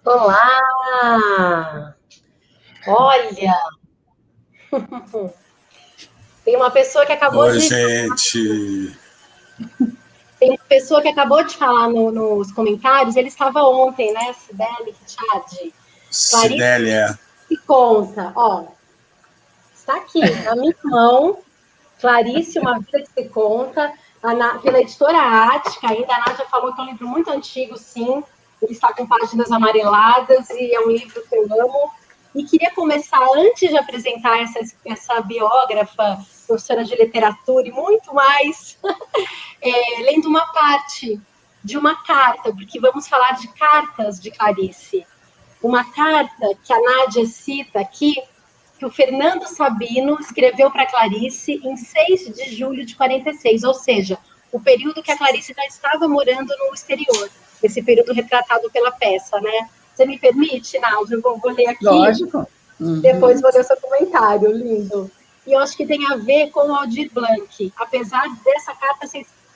Olá! Olha, tem uma pessoa que acabou Oi, de gente. tem uma pessoa que acabou de falar nos comentários. Ele estava ontem, né? Sibeli, Richard, Clarice Cibélia. se conta. Ó, está aqui na minha mão. Clarice, uma vida que se conta, pela editora Ática. Ainda a Nádia falou que é um livro muito antigo, sim. Ele está com páginas amareladas e é um livro que eu amo. E queria começar, antes de apresentar essa biógrafa, professora de literatura e muito mais, lendo uma parte de uma carta, porque vamos falar de cartas de Clarice. Uma carta que a Nádia cita aqui, que o Fernando Sabino escreveu para Clarice em 6 de julho de 46, ou seja, o período que a Clarice já estava morando no exterior, esse período retratado pela peça, né? Você me permite, Nádia? Eu vou ler aqui, Lógico. depois vou ler seu comentário, lindo. E eu acho que tem a ver com o Aldir Blanc, apesar dessa carta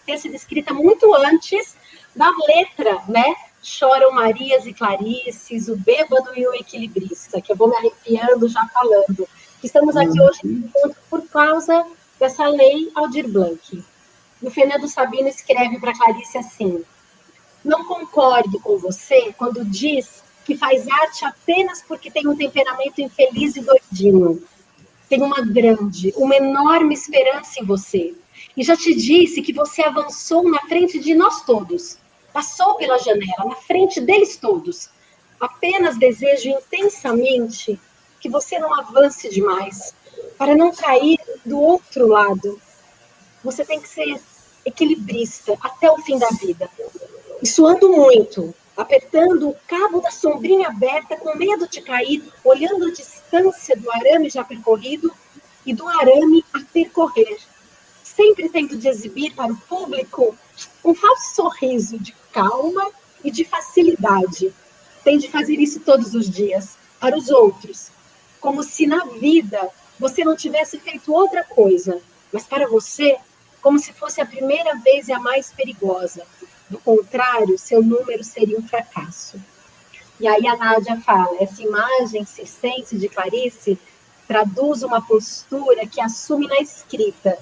ter sido escrita muito antes da letra, né? Choram Marias e Clarices, o bêbado e o equilibrista, que eu vou me arrepiando já falando. Estamos aqui hoje por causa dessa lei Aldir Blanc. E o Fernando Sabino escreve para Clarice assim: não concordo com você quando diz que faz arte apenas porque tem um temperamento infeliz e doidinho. Tem uma enorme esperança em você. E já te disse que você avançou na frente de nós todos. Passou pela janela, na frente deles todos. Apenas desejo intensamente que você não avance demais, para não cair do outro lado. Você tem que ser equilibrista até o fim da vida. E suando muito, apertando o cabo da sombrinha aberta, com medo de cair, olhando a distância do arame já percorrido e do arame a percorrer, sempre tendo de exibir para o público um falso sorriso de calma e de facilidade. Tem de fazer isso todos os dias, para os outros, como se na vida você não tivesse feito outra coisa, mas para você, como se fosse a primeira vez e a mais perigosa. Do contrário, seu número seria um fracasso. E aí a Nádia fala, essa imagem circense de Clarice traduz uma postura que assume na escrita,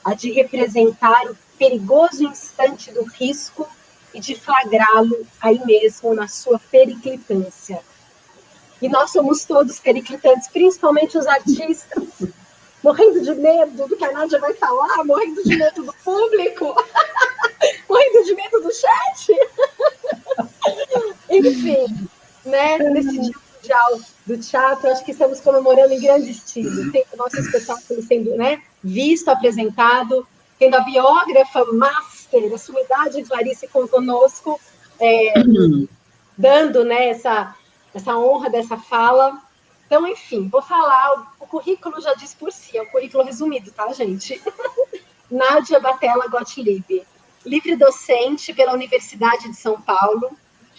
a de representar o perigoso instante do risco e de flagrá-lo aí mesmo na sua periclitância. E nós somos todos periclitantes, principalmente os artistas, morrendo de medo do que a Nádia vai falar, morrendo de medo do público, morrendo de medo do chat. Enfim, né? Nesse Dia Mundial do Teatro, acho que estamos comemorando em grande estilo, tendo o nosso espetáculo sendo, né, visto, apresentado, tendo a biógrafa master da sua idade, Clarice, conosco, dando, né, essa honra dessa fala. Então, enfim, vou falar, o currículo já diz por si, é um currículo resumido, tá, gente? Nádia Batella Gottlieb, livre docente pela Universidade de São Paulo,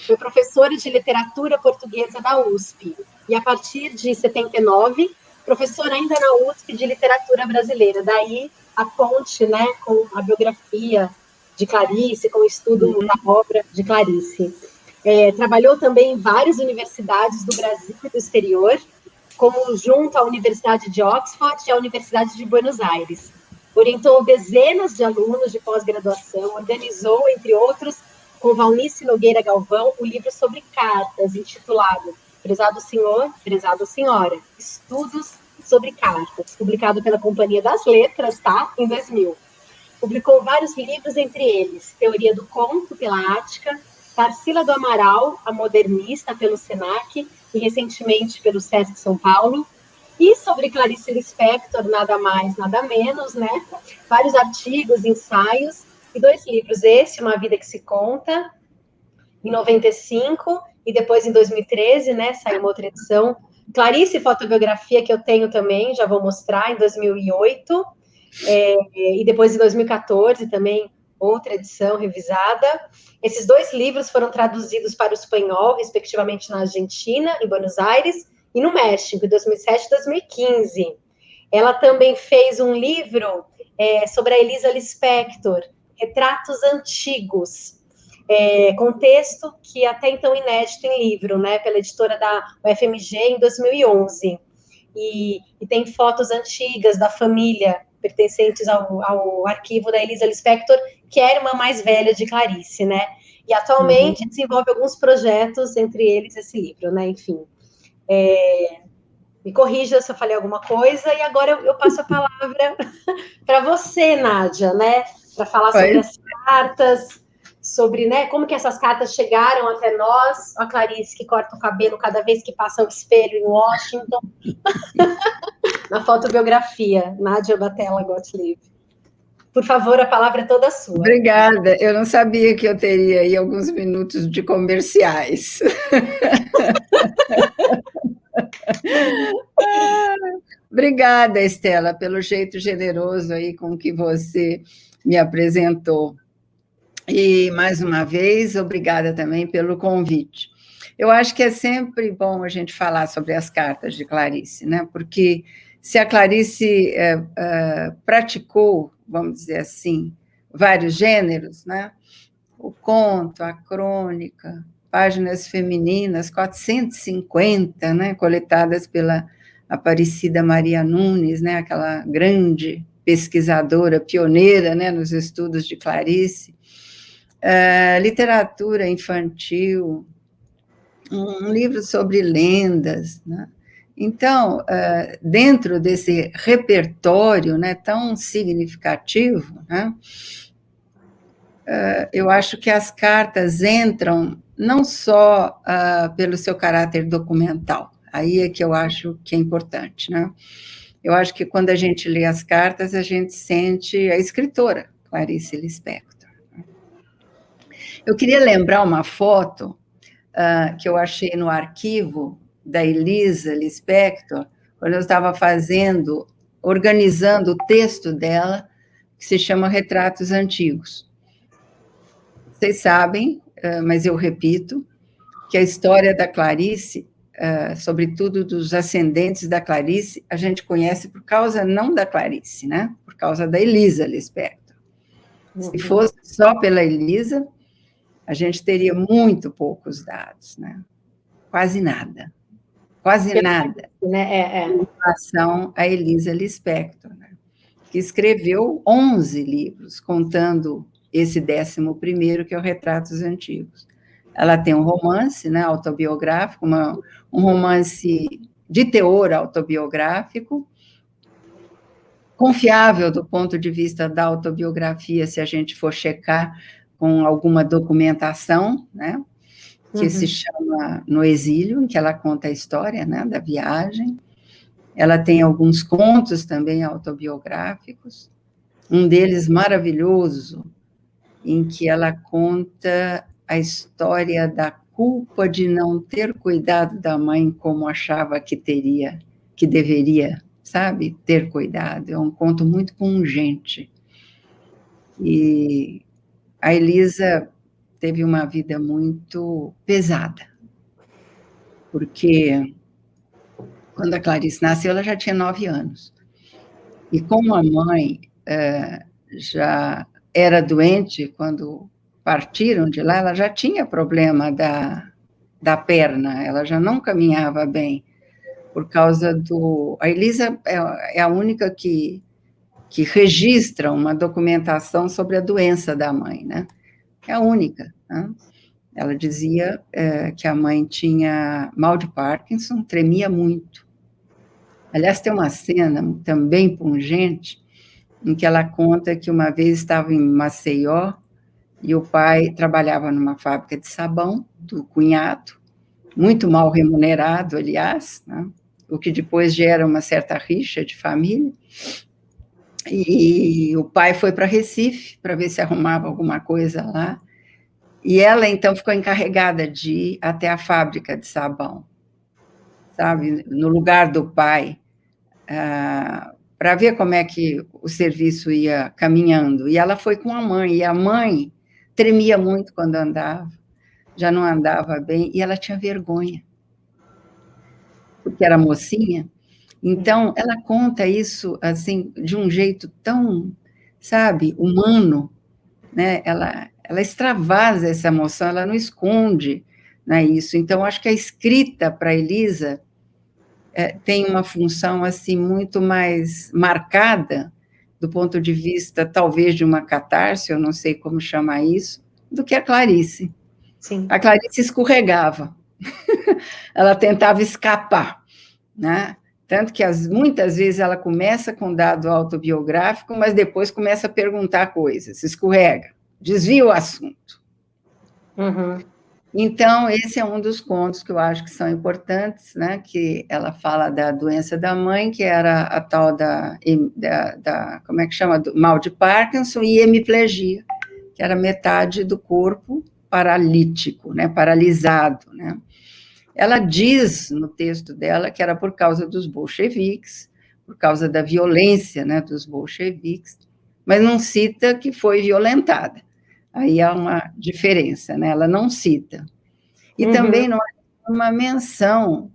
foi professora de literatura portuguesa da USP, e a partir de 79, professora ainda na USP de literatura brasileira. Daí a ponte, né, com a biografia de Clarice, com o estudo da obra de Clarice. Trabalhou também em várias universidades do Brasil e do exterior, como junto à Universidade de Oxford e à Universidade de Buenos Aires. Orientou dezenas de alunos de pós-graduação, organizou, entre outros, com Valnice Nogueira Galvão, o livro sobre cartas, intitulado Prezado Senhor, Prezado Senhora, Estudos sobre Cartas, publicado pela Companhia das Letras, tá? Em 2000. Publicou vários livros, entre eles Teoria do Conto, pela Ática, Tarsila do Amaral, a Modernista, pelo Senac, e recentemente pelo SESC São Paulo, e sobre Clarice Lispector, nada mais, nada menos, né? Vários artigos, ensaios, e 2 livros. Esse, Uma Vida que se Conta, em 95, e depois em 2013, né, saiu uma outra edição. Clarice, fotobiografia, que eu tenho também, já vou mostrar, em 2008, e depois em 2014 também, outra edição revisada. Esses 2 livros foram traduzidos para o espanhol, respectivamente na Argentina, em Buenos Aires, e no México, em 2007 e 2015. Ela também fez um livro sobre a Elisa Lispector, Retratos Antigos. contexto que até então inédito em livro, né, pela editora da UFMG em 2011. E tem fotos antigas da família pertencentes ao arquivo da Elisa Lispector, que é a irmã mais velha de Clarice, né? E atualmente desenvolve alguns projetos, entre eles esse livro, né? Enfim. Me corrija se eu falei alguma coisa, e agora eu passo a palavra para você, Nádia, né? Para falar sobre as cartas, sobre, né, como que essas cartas chegaram até nós. A Clarice que corta o cabelo cada vez que passa o espelho em Washington. Na fotobiografia, Nádia Batella Gottlieb. Por favor, a palavra é toda sua. Obrigada. Eu não sabia que eu teria aí alguns minutos de comerciais. Obrigada, Estela, pelo jeito generoso aí com que você me apresentou. E, mais uma vez, obrigada também pelo convite. Eu acho que é sempre bom a gente falar sobre as cartas de Clarice, né? Porque se a Clarice praticou, vamos dizer assim, vários gêneros, né? O conto, a crônica, páginas femininas, 450, né? Coletadas pela Aparecida Maria Nunes, né? Aquela grande pesquisadora, pioneira, né? Nos estudos de Clarice. Literatura infantil, um livro sobre lendas, né? Então, dentro desse repertório, né, tão significativo, né, eu acho que as cartas entram não só pelo seu caráter documental, aí é que eu acho que é importante, né? Eu acho que quando a gente lê as cartas, a gente sente a escritora, Clarice Lispector. Eu queria lembrar uma foto que eu achei no arquivo da Elisa Lispector, quando eu estava organizando o texto dela, que se chama Retratos Antigos. Vocês sabem, mas eu repito, que a história da Clarice, sobretudo dos ascendentes da Clarice, a gente conhece por causa não da Clarice, né? Por causa da Elisa Lispector. Se fosse só pela Elisa, a gente teria muito poucos dados, né? Quase nada. Quase nada. Em relação a Elisa Lispector, né? Que escreveu 11 livros, contando esse 11º, que é o Retratos Antigos. Ela tem um romance, né, autobiográfico, um romance de teor autobiográfico, confiável do ponto de vista da autobiografia, se a gente for checar com alguma documentação, né, que se chama No Exílio, em que ela conta a história, né, da viagem. Ela tem alguns contos também autobiográficos, um deles maravilhoso, em que ela conta a história da culpa de não ter cuidado da mãe como achava que deveria, sabe, ter cuidado. É um conto muito pungente. E a Elisa teve uma vida muito pesada, porque quando a Clarice nasceu, ela já tinha 9 anos. E como a mãe já era doente quando partiram de lá, ela já tinha problema da perna, ela já não caminhava bem, por causa do... A Elisa é a única que registra uma documentação sobre a doença da mãe, né? É a única, né? Ela dizia que a mãe tinha mal de Parkinson, tremia muito. Aliás, tem uma cena também pungente, em que ela conta que uma vez estava em Maceió, e o pai trabalhava numa fábrica de sabão, do cunhado, muito mal remunerado, aliás, né? O que depois gera uma certa rixa de família, e o pai foi para Recife, para ver se arrumava alguma coisa lá, e ela, então, ficou encarregada de ir até a fábrica de sabão, sabe, no lugar do pai, para ver como é que o serviço ia caminhando. E ela foi com a mãe, e a mãe tremia muito quando andava, já não andava bem, e ela tinha vergonha, porque era mocinha. Então, ela conta isso, assim, de um jeito tão, sabe, humano, né? Ela ela extravasa essa emoção, ela não esconde, né, isso. Então, acho que a escrita para Elisa tem uma função assim muito mais marcada do ponto de vista, talvez, de uma catarse, eu não sei como chamar isso, do que a Clarice. Sim. A Clarice escorregava, ela tentava escapar, né? Tanto que muitas vezes ela começa com dado autobiográfico, mas depois começa a perguntar coisas, escorrega, desvia o assunto. Uhum. Então, esse é um dos contos que eu acho que são importantes, né? Que ela fala da doença da mãe, que era a tal como é que chama? Do mal de Parkinson, e hemiplegia, que era metade do corpo paralítico, né? Paralisado, né? Ela diz no texto dela que era por causa dos bolcheviques, por causa da violência, né, dos bolcheviques, mas não cita que foi violentada. Aí há uma diferença, né? Ela não cita. E também não há uma menção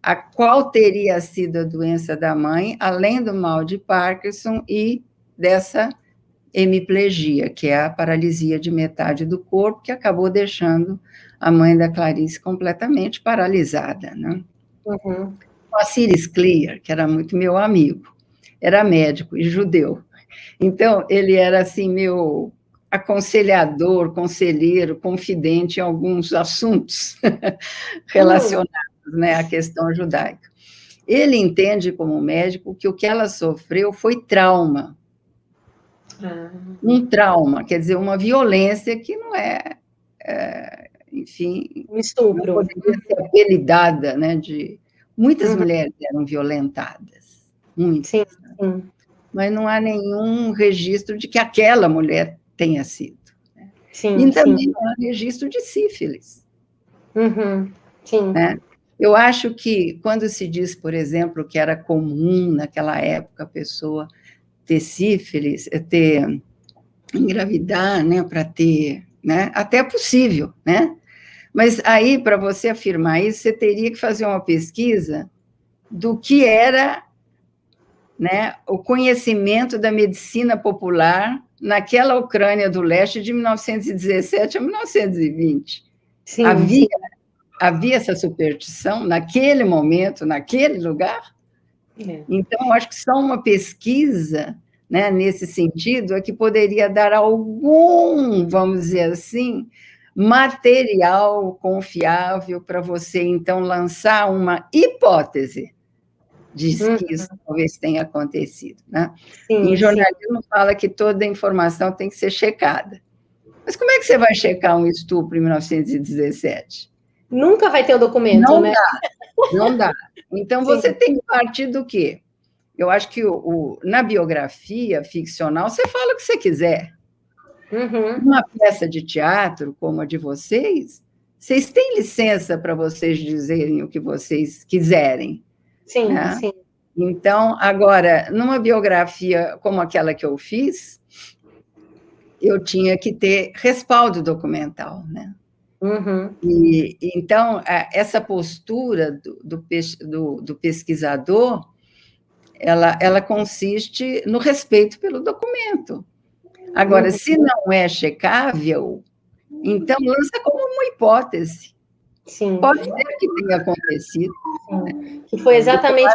a qual teria sido a doença da mãe, além do mal de Parkinson e dessa hemiplegia, que é a paralisia de metade do corpo, que acabou deixando a mãe da Clarice completamente paralisada, né? Uhum. O Aciris Clear, que era muito meu amigo, era médico e judeu. Então, ele era, assim, meu aconselhador, conselheiro, confidente em alguns assuntos relacionados, né, à questão judaica. Ele entende, como médico, que o que ela sofreu foi trauma. Um trauma, quer dizer, uma violência que não enfim, Um estupro. não poderia ser apelidada, né, de... Muitas mulheres eram violentadas, muitas. Sim, sim. Mas não há nenhum registro de que aquela mulher tenha sido. Né? Sim, E também sim. não há registro de sífilis. Sim. Né? Eu acho que, quando se diz, por exemplo, que era comum naquela época a pessoa ter sífilis, engravidar, né, para ter, né, até é possível, né? Mas aí, para você afirmar isso, você teria que fazer uma pesquisa do que era, né, o conhecimento da medicina popular naquela Ucrânia do Leste de 1917 a 1920. Sim, havia essa superstição naquele momento, naquele lugar? Então, acho que só uma pesquisa, né, nesse sentido é que poderia dar algum, vamos dizer assim, material confiável para você, então, lançar uma hipótese de que isso talvez tenha acontecido. Né? Em jornalismo, fala que toda informação tem que ser checada. Mas como é que você vai checar um estupro em 1917? Nunca vai ter o documento, não né? Não dá. Então, você tem que partir do quê? Eu acho que na biografia ficcional, você fala o que você quiser. Uma peça de teatro como a de vocês têm licença para vocês dizerem o que vocês quiserem. Sim, né? sim. Então, agora, numa biografia como aquela que eu fiz, eu tinha que ter respaldo documental, né? E, então, essa postura do pesquisador, ela consiste no respeito pelo documento. Agora, se não é checável, então lança como uma hipótese. Sim. Pode ser que tenha acontecido. Sim. Que foi exatamente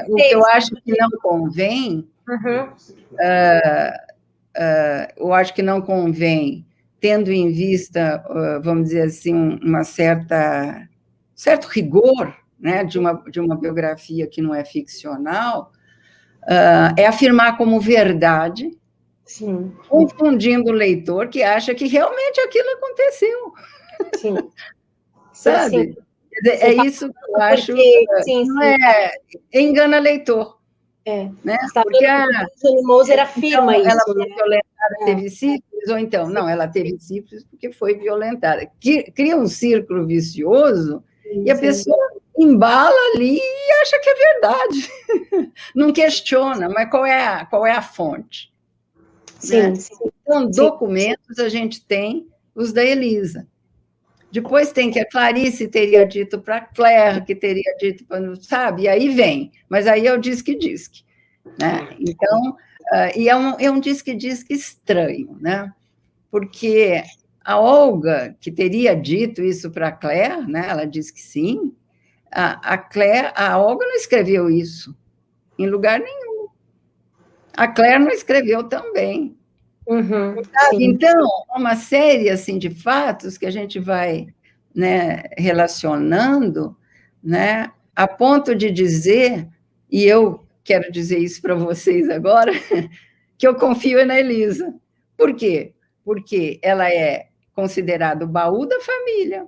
o que eu acho que não convém, eu acho que não convém, tendo em vista, vamos dizer assim, certo rigor, né, de uma biografia que não é ficcional, é afirmar como verdade, Sim. confundindo o leitor que acha que realmente aquilo aconteceu. Sim. Sabe? Sim. Quer dizer, é isso que eu acho, engana leitor. Né? Porque Moser afirma então, ela isso, foi violentada, teve sífilis, ou então, não, ela teve sífilis porque foi violentada. Cria um círculo vicioso e a pessoa embala ali e acha que é verdade. Não questiona, mas qual é a fonte? Sim, né? Então, documentos a gente tem os da Elisa. Depois tem que a Clarice teria dito para a Claire, que teria dito para... Sabe? E aí vem. Mas aí é o disque-disque. Né? Então, e é um disque-disque estranho, né? Porque a Olga, que teria dito isso para a Claire, né? Ela disse que sim, a Olga não escreveu isso em lugar nenhum. A Claire não escreveu também. Então, uma série assim, de fatos que a gente vai, né, relacionando, né, a ponto de dizer, e eu quero dizer isso para vocês agora, que eu confio na Elisa. Por quê? Porque ela é considerada o baú da família,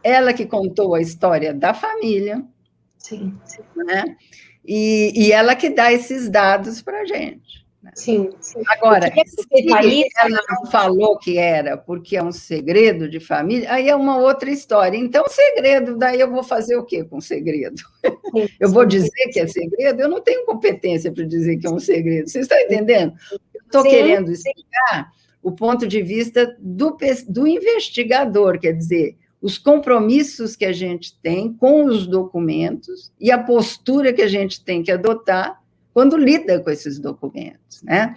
ela que contou a história da família, Sim. né? E ela que dá esses dados para a gente. Sim. Agora, se ela não falou que era porque é um segredo de família, aí é uma outra história. Então, segredo, daí eu vou fazer o quê com segredo? Eu vou dizer que é segredo? Eu não tenho competência para dizer que é um segredo. Vocês estão entendendo? Eu estou querendo explicar o ponto de vista do investigador, quer dizer, os compromissos que a gente tem com os documentos e a postura que a gente tem que adotar quando lida com esses documentos, né?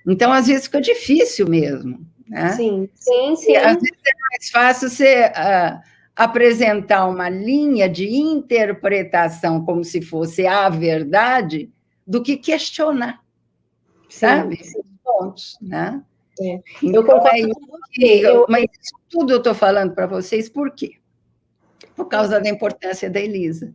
Então, às vezes, fica difícil mesmo, né? Sim. E, às vezes, é mais fácil você apresentar uma linha de interpretação como se fosse a verdade do que questionar, sabe? Os pontos, né? Então, eu concordo com você. Mas isso tudo eu estou falando para vocês por quê? Por causa da importância da Elisa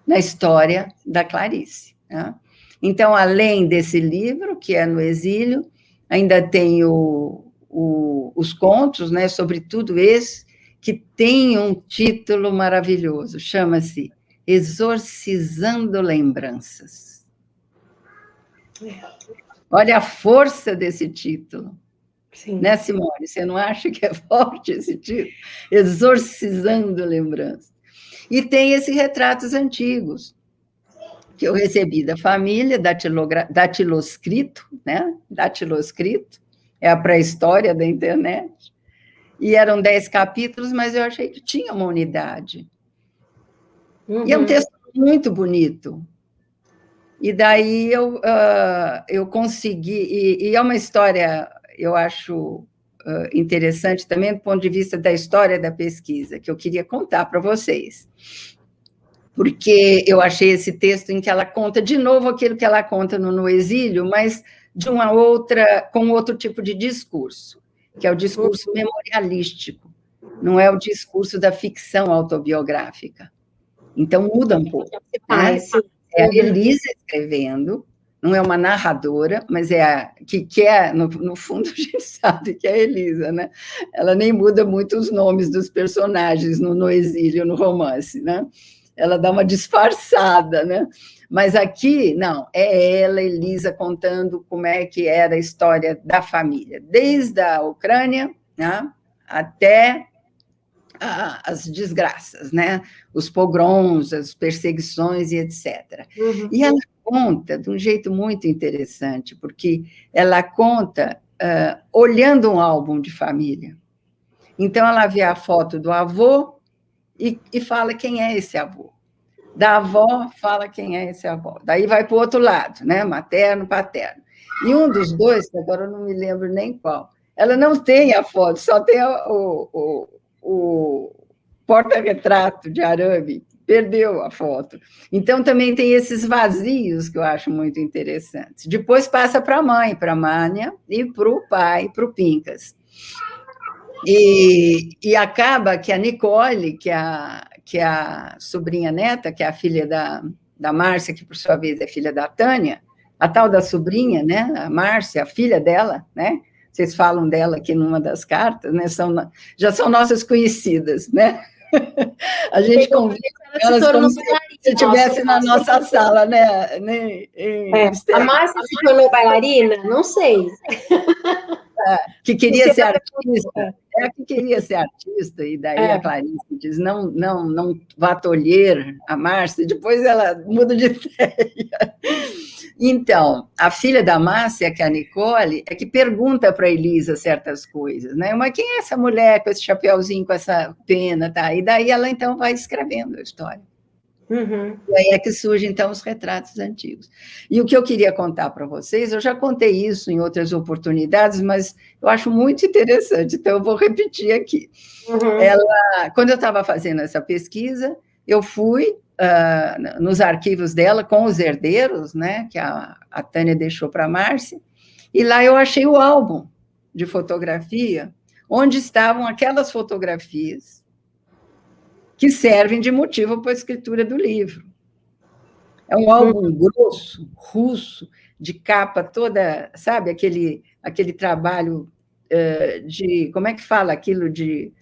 na história da Clarice, né? Então, além desse livro, que é No Exílio, ainda tem os contos, né, sobretudo esse, que tem um título maravilhoso, chama-se Exorcizando Lembranças. Olha a força desse título. Sim. Né, Simone? Você não acha que é forte esse título? Exorcizando Lembranças. E tem esses retratos antigos, que eu recebi da família, datiloscrito, né? Datiloscrito, é a pré-história da internet, e eram 10 capítulos, mas eu achei que tinha uma unidade. E é um texto muito bonito. E daí eu consegui, e é uma história, eu acho interessante também do ponto de vista da história da pesquisa, que eu queria contar para vocês. Porque eu achei esse texto em que ela conta de novo aquilo que ela conta no Exílio, mas de uma outra, com outro tipo de discurso, que é o discurso memorialístico, não é o discurso da ficção autobiográfica. Então, muda um pouco. Né? É a Elisa escrevendo, não é uma narradora, mas é no fundo, a gente sabe que é a Elisa, né? Ela nem muda muito os nomes dos personagens no Exílio, no romance, né? Ela dá uma disfarçada, né? Mas aqui, não, é ela, Elisa, contando como é que era a história da família, desde a Ucrânia, né, até as desgraças, né? Os pogroms, as perseguições e etc. E ela conta de um jeito muito interessante, porque ela conta olhando um álbum de família. Então, ela vê a foto do avô e fala quem é esse avô. Da avó, fala quem é esse avô. Daí vai para o outro lado, né? Materno, paterno. E um dos dois, que agora eu não me lembro nem qual, ela não tem a foto, só tem o porta-retrato de arame, perdeu a foto. Então, também tem esses vazios que eu acho muito interessantes. Depois passa para a mãe, para a Mânia, e para o pai, para o Pincas. E acaba que a Nicole, que é a sobrinha neta, que é a filha da Márcia, que, por sua vez, é filha da Tânia, a tal da sobrinha, né, a Márcia, a filha dela, né, vocês falam dela aqui numa das cartas, né, já são nossas conhecidas, né, a gente convive com elas como se estivesse na nossa sala, né? A Márcia se tornou bailarina? Não sei. Que queria ser artista, que queria ser artista, e daí a Clarice diz, não vá tolher a Márcia, e depois ela muda de ideia. Então, a filha da Márcia, que é a Nicole, é que pergunta para a Elisa certas coisas, né? Mas quem é essa mulher com esse chapéuzinho, com essa pena, tá? E daí ela, então, vai escrevendo a história. Uhum. E aí é que surgem, então, os retratos antigos. E o que eu queria contar para vocês, eu já contei isso em outras oportunidades, mas eu acho muito interessante, então eu vou repetir aqui. Uhum. Quando eu estava fazendo essa pesquisa, eu fui nos arquivos dela com os herdeiros, né, que a Tânia deixou para a Márcia, e lá eu achei o álbum de fotografia, onde estavam aquelas fotografias que servem de motivo para a escritura do livro. É um álbum grosso, russo, de capa toda, sabe, aquele trabalho de, como é que fala aquilo de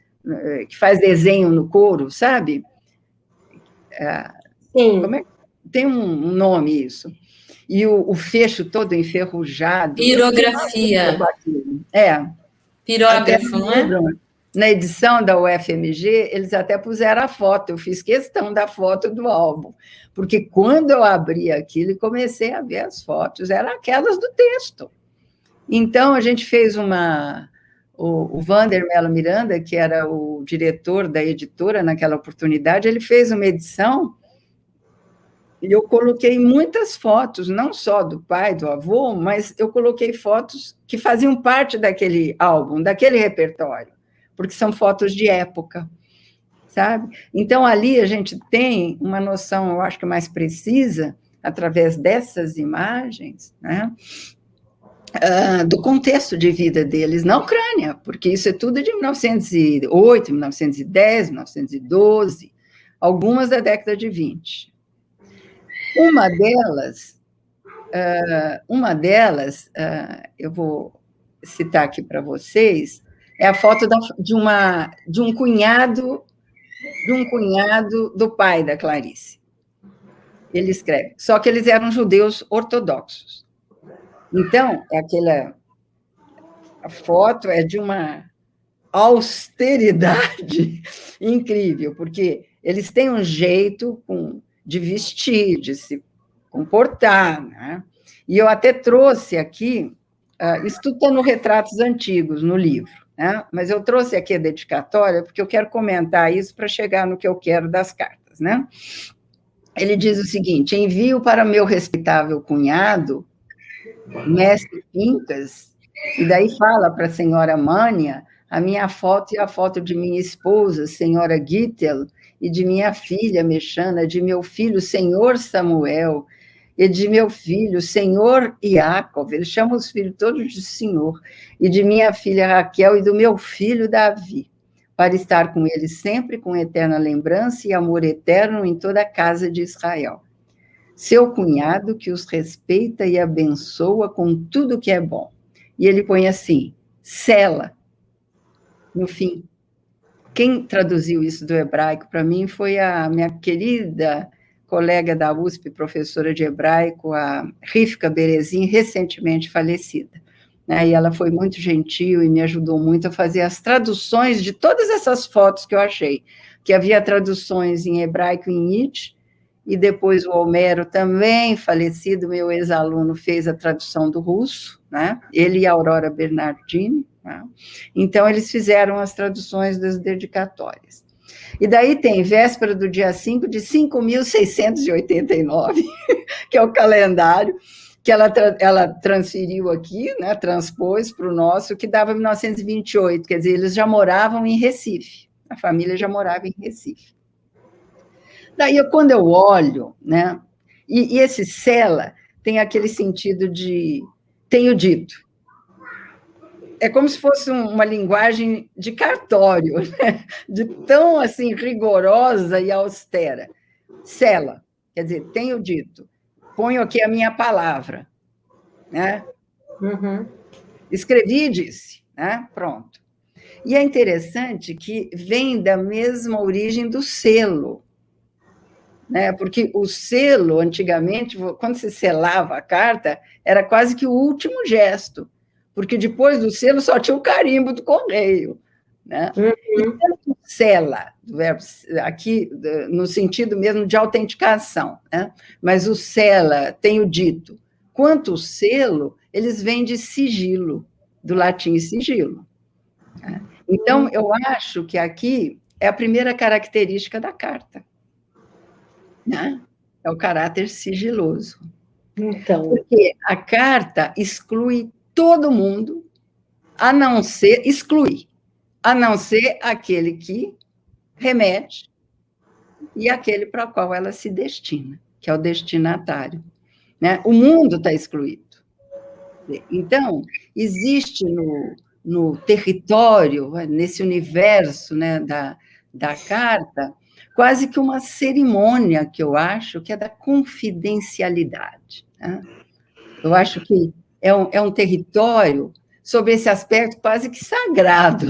que faz desenho no couro, sabe? Como Sim. é, tem um nome isso. E o fecho todo enferrujado. Eu fiquei maluca com Pirografia. aquilo. É, até Pirógrafo, no não é? livro, na edição da UFMG, eles até puseram a foto, eu fiz questão da foto do álbum, porque quando eu abri aquilo e comecei a ver as fotos, eram aquelas do texto. Então, a gente fez o Vander Mello Miranda, que era o diretor da editora naquela oportunidade, ele fez uma edição e eu coloquei muitas fotos, não só do pai, do avô, mas eu coloquei fotos que faziam parte daquele álbum, daquele repertório, porque são fotos de época, sabe? Então, ali a gente tem uma noção, eu acho que mais precisa, através dessas imagens, né, do contexto de vida deles na Ucrânia, porque isso é tudo de 1908, 1910, 1912, algumas da década de 20. Uma delas, eu vou citar aqui para vocês, é a foto de um cunhado do pai da Clarice. Ele escreve, só que eles eram judeus ortodoxos. Então, a foto é de uma austeridade incrível, porque eles têm um jeito de vestir, de se comportar, né? E eu até trouxe aqui, isso tudo está no Retratos Antigos, no livro, né? Mas eu trouxe aqui a dedicatória, porque eu quero comentar isso para chegar no que eu quero das cartas, né? Ele diz o seguinte: envio para meu respeitável cunhado, mestre Pincas, e daí fala para a senhora Mânia a minha foto e a foto de minha esposa, senhora Gittel, e de minha filha Mexana, de meu filho, senhor Samuel, e de meu filho, senhor Iacov, ele chama os filhos todos de senhor, e de minha filha Raquel e do meu filho Davi, para estar com eles sempre com eterna lembrança e amor eterno em toda a casa de Israel. Seu cunhado que os respeita e abençoa com tudo que é bom. E ele põe assim, Sela, no fim. Quem traduziu isso do hebraico para mim foi a minha querida colega da USP, professora de hebraico, a Rivka Berezin, recentemente falecida. E ela foi muito gentil e me ajudou muito a fazer as traduções de todas essas fotos que eu achei, que havia traduções em hebraico e em Yiddish, e depois o Homero, também falecido, meu ex-aluno, fez a tradução do russo, né? Ele e a Aurora Bernardini, né? Então, eles fizeram as traduções das dedicatórias. E daí tem véspera do dia 5 de 5.689, que é o calendário, que ela transferiu aqui, né, transpôs para o nosso, que dava 1928, quer dizer, eles já moravam em Recife, a família já morava em Recife. Daí, quando eu olho, né, e esse Sela tem aquele sentido de tenho dito. É como se fosse uma linguagem de cartório, né? De tão assim rigorosa e austera. Sela, quer dizer, tenho dito, ponho aqui a minha palavra, né? Uhum. Escrevi e disse, né? Pronto. E é interessante que vem da mesma origem do selo, né? Porque o selo, antigamente, quando se selava a carta, era quase que o último gesto, porque depois do selo só tinha o carimbo do correio, né? E tanto sela, do verbo, aqui no sentido mesmo de autenticação, né? Mas o sela, tenho dito, quanto o selo, eles vêm de sigilo, do latim sigilo, né? Então, eu acho que aqui é a primeira característica da carta. né? É o caráter sigiloso. Então. Porque a carta exclui todo mundo, exclui, a não ser aquele que remete e aquele para o qual ela se destina, que é o destinatário, né? O mundo está excluído. Então, existe no território, nesse universo, né, da carta, quase que uma cerimônia, que eu acho, que é da confidencialidade, né? Eu acho que é um território, sobre esse aspecto, quase que sagrado,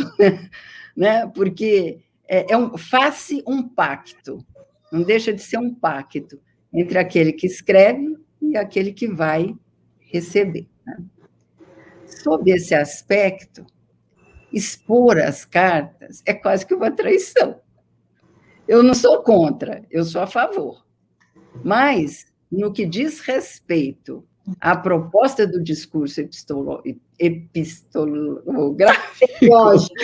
né? Porque faz-se um pacto, não deixa de ser um pacto entre aquele que escreve e aquele que vai receber, né? Sob esse aspecto, expor as cartas é quase que uma traição. Eu não sou contra, eu sou a favor. Mas, no que diz respeito à proposta do discurso epistolográfico, Lógico.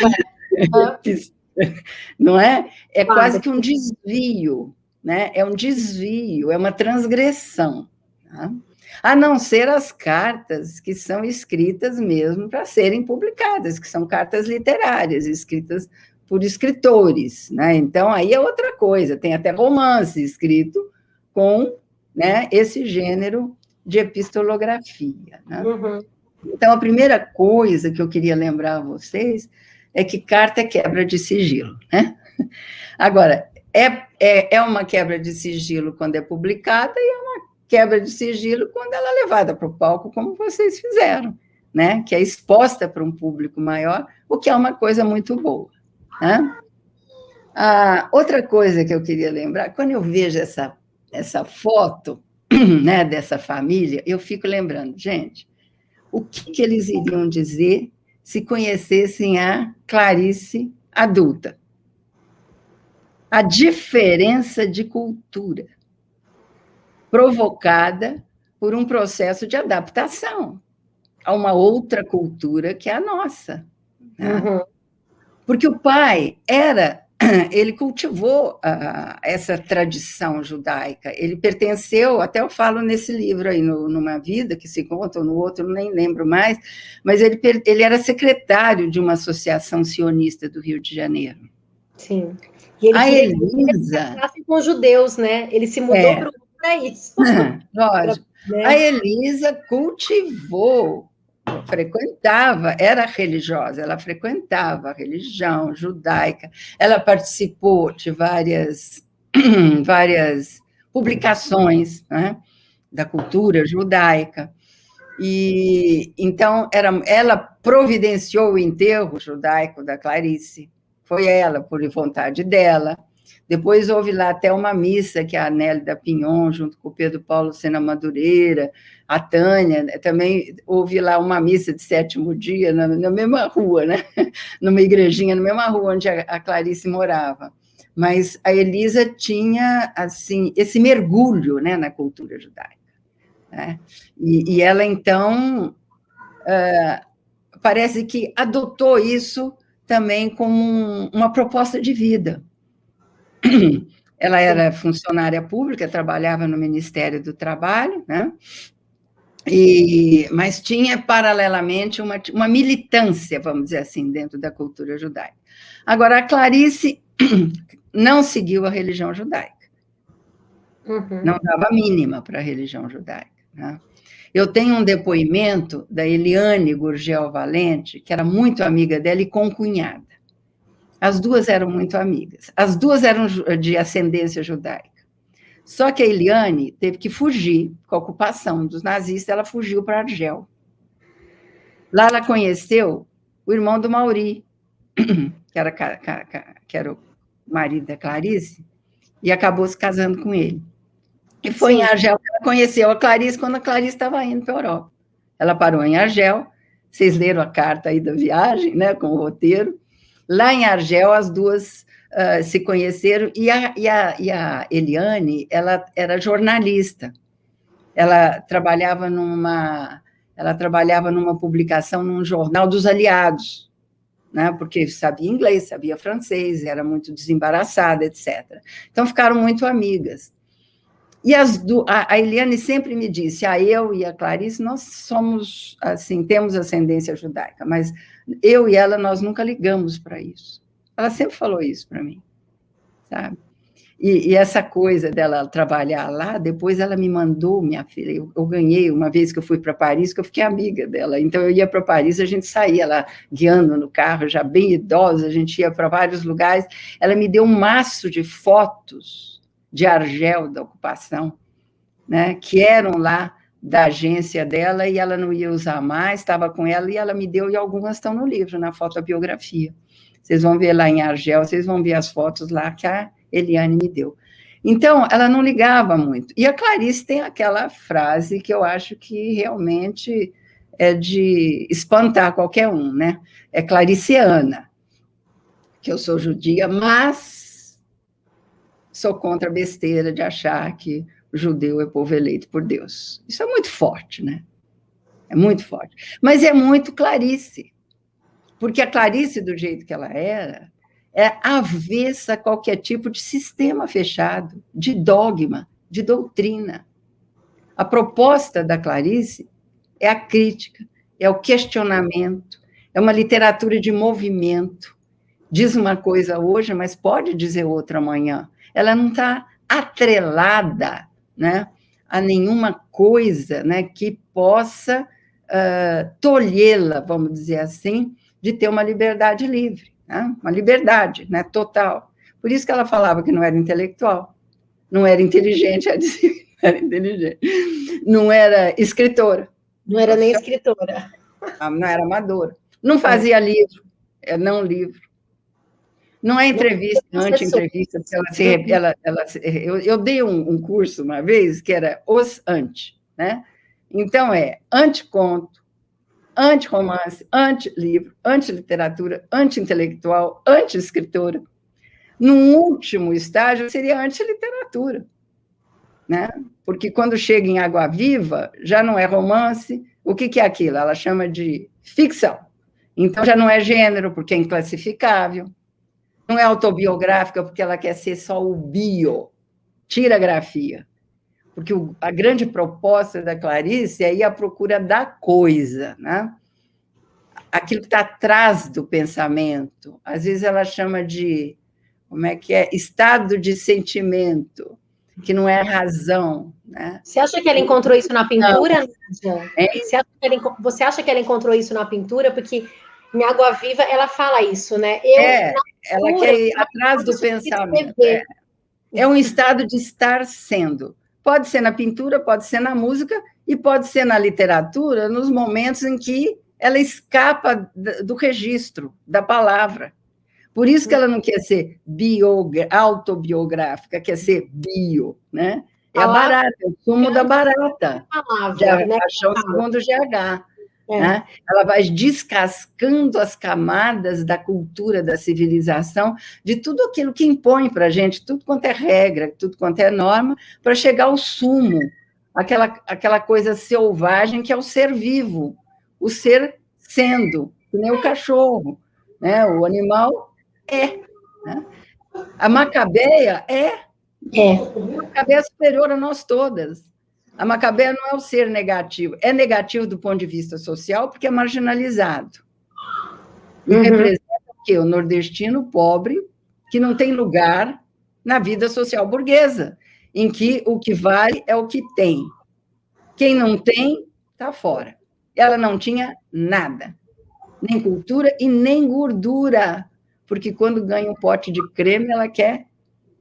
Não é? É Claro. quase que um desvio, né? É um desvio, é uma transgressão, tá? A não ser as cartas que são escritas mesmo para serem publicadas, que são cartas literárias, escritas por escritores, né? Então, aí é outra coisa, tem até romance escrito com, né, esse gênero de epistolografia, né? Uhum. Então, a primeira coisa que eu queria lembrar a vocês é que carta é quebra de sigilo, né? Agora, é uma quebra de sigilo quando é publicada e é uma quebra de sigilo quando ela é levada para o palco, como vocês fizeram, né? Que é exposta para um público maior, o que é uma coisa muito boa, né? Outra coisa que eu queria lembrar, quando eu vejo essa foto, né, dessa família, eu fico lembrando, gente, o que eles iriam dizer se conhecessem a Clarice adulta? A diferença de cultura provocada por um processo de adaptação a uma outra cultura que é a nossa, né? Uhum. Porque o pai ele cultivou essa tradição judaica, ele pertenceu, até eu falo nesse livro aí, numa Vida que se conta, ou no outro, nem lembro mais, mas ele era secretário de uma associação sionista do Rio de Janeiro. Sim. E ele A queria Elisa... que com os judeus, né? Ele se mudou para isso. Lógico. Né? A Elisa era religiosa, ela frequentava a religião judaica, ela participou de várias publicações, né, da cultura judaica, e então ela providenciou o enterro judaico da Clarice, foi ela, por vontade dela. Depois houve lá até uma missa que a Nélida Pinhon, junto com o Pedro Paulo Sena Madureira, a Tânia, também houve lá uma missa de sétimo dia, na mesma rua, né? Numa igrejinha, na mesma rua onde a Clarice morava. Mas a Elisa tinha, assim, esse mergulho, né, na cultura judaica, né? E ela, então, parece que adotou isso também como uma proposta de vida. Ela era funcionária pública, trabalhava no Ministério do Trabalho, né? Mas tinha, paralelamente, uma militância, vamos dizer assim, dentro da cultura judaica. Agora, a Clarice não seguiu a religião judaica. Uhum. Não dava mínima para a religião judaica, né? Eu tenho um depoimento da Eliane Gurgel Valente, que era muito amiga dela e concunhada. As duas eram muito amigas. As duas eram de ascendência judaica. Só que a Eliane teve que fugir com a ocupação dos nazistas, ela fugiu para Argel. Lá ela conheceu o irmão do Mauri, que era o marido da Clarice, e acabou se casando com ele. E foi em Argel que ela conheceu a Clarice quando a Clarice estava indo para a Europa. Ela parou em Argel, vocês leram a carta aí da viagem, né, com o roteiro. Lá em Argel, as duas se conheceram, e a Eliane, ela era jornalista. Ela trabalhava numa publicação num jornal dos aliados, né, porque sabia inglês, sabia francês, era muito desembaraçada, etc. Então, ficaram muito amigas. E a Eliane sempre me disse, eu e a Clarice, nós somos, assim, temos ascendência judaica, mas eu e ela, nós nunca ligamos para isso. Ela sempre falou isso para mim, sabe? E essa coisa dela trabalhar lá, depois ela me mandou, minha filha, eu ganhei uma vez que eu fui para Paris, que eu fiquei amiga dela, então eu ia para Paris, a gente saía lá guiando no carro, já bem idosa, a gente ia para vários lugares, ela me deu um maço de fotos de Argel da ocupação, né, que eram lá da agência dela, e ela não ia usar mais, estava com ela, e ela me deu, e algumas estão no livro, na fotobiografia. Vocês vão ver lá em Argel, vocês vão ver as fotos lá que a Eliane me deu. Então, ela não ligava muito. E a Clarice tem aquela frase que eu acho que realmente é de espantar qualquer um, né? É clariciana, que eu sou judia, mas sou contra a besteira de achar que o judeu é povo eleito por Deus. Isso é muito forte, né? É muito forte. Mas é muito Clarice, porque a Clarice, do jeito que ela era, é avessa a qualquer tipo de sistema fechado, de dogma, de doutrina. A proposta da Clarice é a crítica, é o questionamento, é uma literatura de movimento. Diz uma coisa hoje, mas pode dizer outra amanhã. Ela não está atrelada, né, a nenhuma coisa, né, que possa tolhê-la, vamos dizer assim, de ter uma liberdade livre, né? Uma liberdade, né, total. Por isso que ela falava que não era intelectual, não era inteligente, ela dizia que não era inteligente, não era escritora. Não era nem escritora. Não era amadora. Não fazia livro, não livro. Não é entrevista, anti-entrevista, eu dei um curso uma vez que era os anti, né? Então, anti-conto, anti-romance, anti-livro, anti-literatura, anti-intelectual, anti-escritora. No último estágio, seria anti-literatura, né? Porque quando chega em Água Viva, já não é romance. O que é aquilo? Ela chama de ficção. Então, já não é gênero, porque é inclassificável. Não é autobiográfica, porque ela quer ser só o bio. Tira a grafia. Porque a grande proposta da Clarice é ir à procura da coisa, né? Aquilo que está atrás do pensamento. Às vezes ela chama de, como é que é? Estado de sentimento, que não é razão, né? Você acha que ela encontrou isso na pintura, Nádia? Você acha que ela encontrou isso na pintura? Porque em Água Viva ela fala isso, né? Ela quer ir atrás do pensamento. É um estado de estar sendo. Pode ser na pintura, pode ser na música e pode ser na literatura, nos momentos em que ela escapa do registro, da palavra. Por isso que ela não quer ser autobiográfica, quer ser bio, né? É a barata, é o sumo da barata, de Paixão segundo GH. Né? Ela vai descascando as camadas da cultura, da civilização, de tudo aquilo que impõe para a gente, tudo quanto é regra, tudo quanto é norma, para chegar ao sumo, aquela coisa selvagem que é o ser vivo, o ser sendo, que nem o cachorro, né? O animal né? A Macabeia A Macabeia é superior a nós todas. A Macabeia não é o ser negativo. É negativo do ponto de vista social, porque é marginalizado. E representa o quê? O nordestino pobre, que não tem lugar na vida social burguesa, em que o que vale é o que tem. Quem não tem, está fora. Ela não tinha nada. Nem cultura e nem gordura. Porque quando ganha um pote de creme, ela quer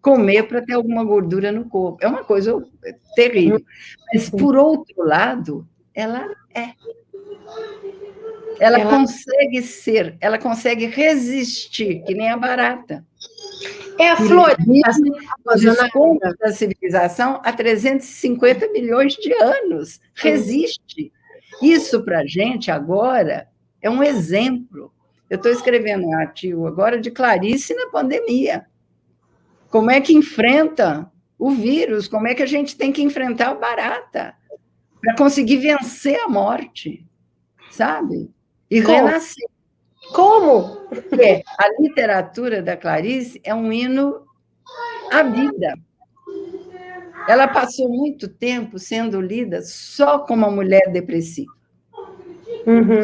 comer para ter alguma gordura no corpo. É uma coisa terrível. Mas, por outro lado, ela é. Ela consegue ser, ela consegue resistir, que nem a barata. É a flor da civilização há 350 milhões de anos. Resiste. Isso, para a gente, agora, é um exemplo. Eu estou escrevendo um artigo agora de Clarice na pandemia. Como é que enfrenta o vírus? Como é que a gente tem que enfrentar a barata para conseguir vencer a morte, sabe? E renascer. Como? Porque a literatura da Clarice é um hino à vida. ela passou muito tempo sendo lida só como uma mulher depressiva.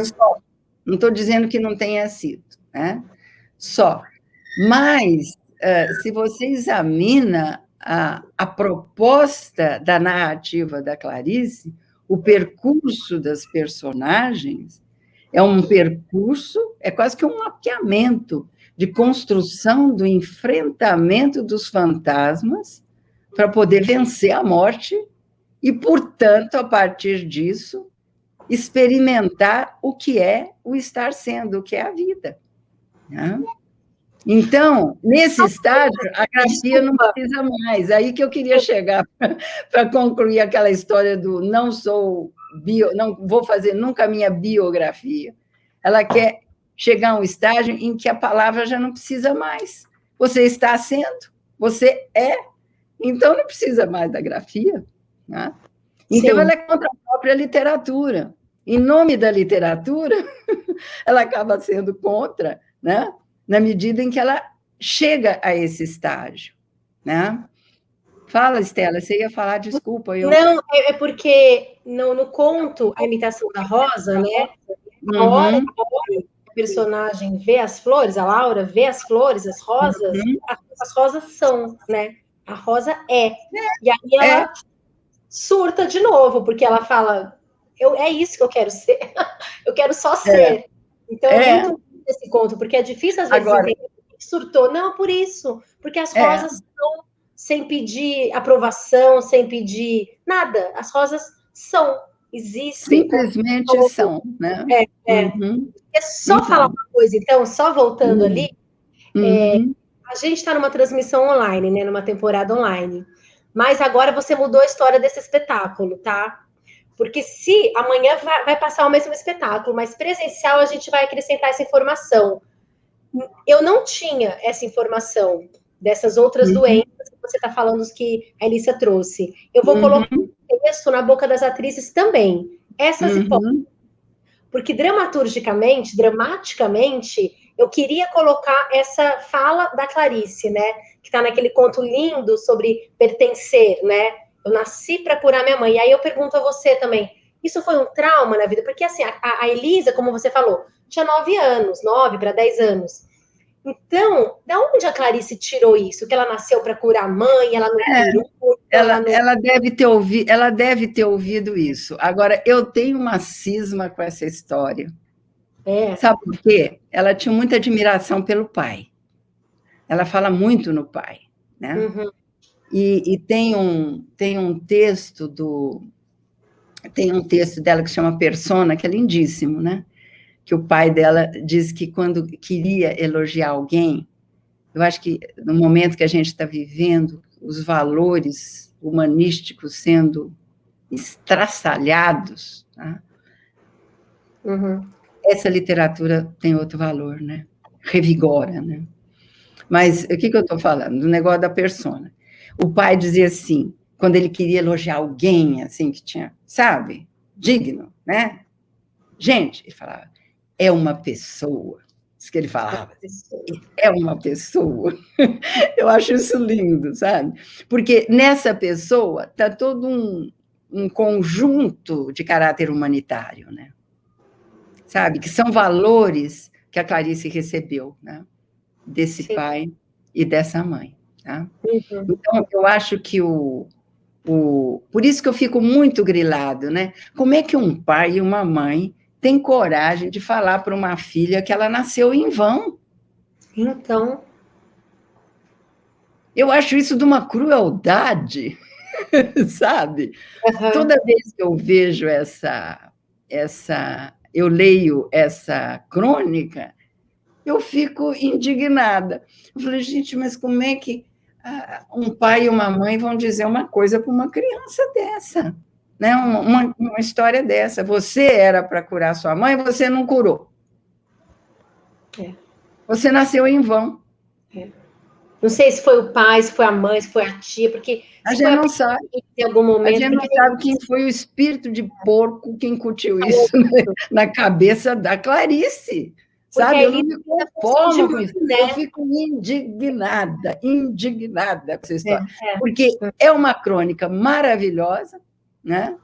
Só. Não estou dizendo que não tenha sido, né? Só. Mas, se você examina a proposta da narrativa da Clarice, o percurso das personagens é um percurso, é quase que um mapeamento de construção do enfrentamento dos fantasmas para poder vencer a morte e, portanto, a partir disso, experimentar o que é o estar sendo, o que é a vida. Né? Então, nesse estágio, a grafia não precisa mais. Aí que eu queria chegar para concluir aquela história do não vou fazer nunca a minha biografia. Ela quer chegar a um estágio em que a palavra já não precisa mais. Você está sendo, você é, então não precisa mais da grafia. Né? Então, ela é contra a própria literatura. Em nome da literatura, ela acaba sendo contra, né? Na medida em que ela chega a esse estágio. Né? Fala, Estela, você ia falar, desculpa. Não, é porque no conto A Imitação da Rosa, né? A hora que o personagem vê as flores, a Laura vê as flores, as rosas, as rosas são, né? A rosa é. E aí ela surta de novo, porque ela fala, é isso que eu quero ser, eu quero só ser. Então é muito esse conto, porque é difícil às vezes entender que surtou. Não, por isso, porque as rosas são sem pedir aprovação, sem pedir nada. As rosas são, existem. Simplesmente são, né? É só falar uma coisa, então, só voltando ali, a gente está numa transmissão online, né? Numa temporada online. Mas agora você mudou a história desse espetáculo, tá? Porque se amanhã vai passar o mesmo espetáculo, mas presencial a gente vai acrescentar essa informação. Eu não tinha essa informação dessas outras doenças que você está falando que a Elícia trouxe. Eu vou colocar texto na boca das atrizes também. Essas hipóteses. Porque dramaturgicamente, dramaticamente, eu queria colocar essa fala da Clarice, né? Que está naquele conto lindo sobre pertencer, né? Eu nasci para curar minha mãe. E aí eu pergunto a você também, isso foi um trauma na vida? Porque assim, a Elisa, como você falou, tinha 9 anos, 9 para 10 anos. Então, da onde a Clarice tirou isso? Que ela nasceu para curar a mãe, ela não curou? Ela deve ter ouvido isso. Agora, eu tenho uma cisma com essa história. Sabe por quê? Ela tinha muita admiração pelo pai. Ela fala muito no pai, né? E tem um texto dela que se chama Persona, que é lindíssimo, né? Que o pai dela diz que quando queria elogiar alguém, eu acho que no momento que a gente está vivendo, os valores humanísticos sendo estraçalhados, tá? Essa literatura tem outro valor, né? Revigora, né? Mas o que eu estou falando? Do negócio da persona. O pai dizia assim, quando ele queria elogiar alguém, assim, que tinha, sabe, digno, né? Gente, ele falava, é uma pessoa. Isso que ele falava. É uma pessoa. Eu acho isso lindo, sabe? Porque nessa pessoa está todo um conjunto de caráter humanitário, né? Sabe? Que são valores que a Clarice recebeu, né? Desse pai e dessa mãe. Tá? Então, eu acho que por isso que eu fico muito grilado, né? Como é que um pai e uma mãe têm coragem de falar para uma filha que ela nasceu em vão? Então, eu acho isso de uma crueldade, sabe? Toda vez que eu vejo eu leio essa crônica, eu fico indignada. Eu falei, gente, mas como é que um pai e uma mãe vão dizer uma coisa para uma criança dessa? Né? Uma história dessa. Você era para curar sua mãe, você não curou. Você nasceu em vão. Não sei se foi o pai, se foi a mãe, se foi a tia, porque a gente não sabe. Em algum momento, a gente não sabe quem foi o espírito de porco que incutiu isso na cabeça da Clarice. Sabe, eu não me conformo com isso. Né? Eu fico indignada com essa história. Porque é uma crônica maravilhosa, né?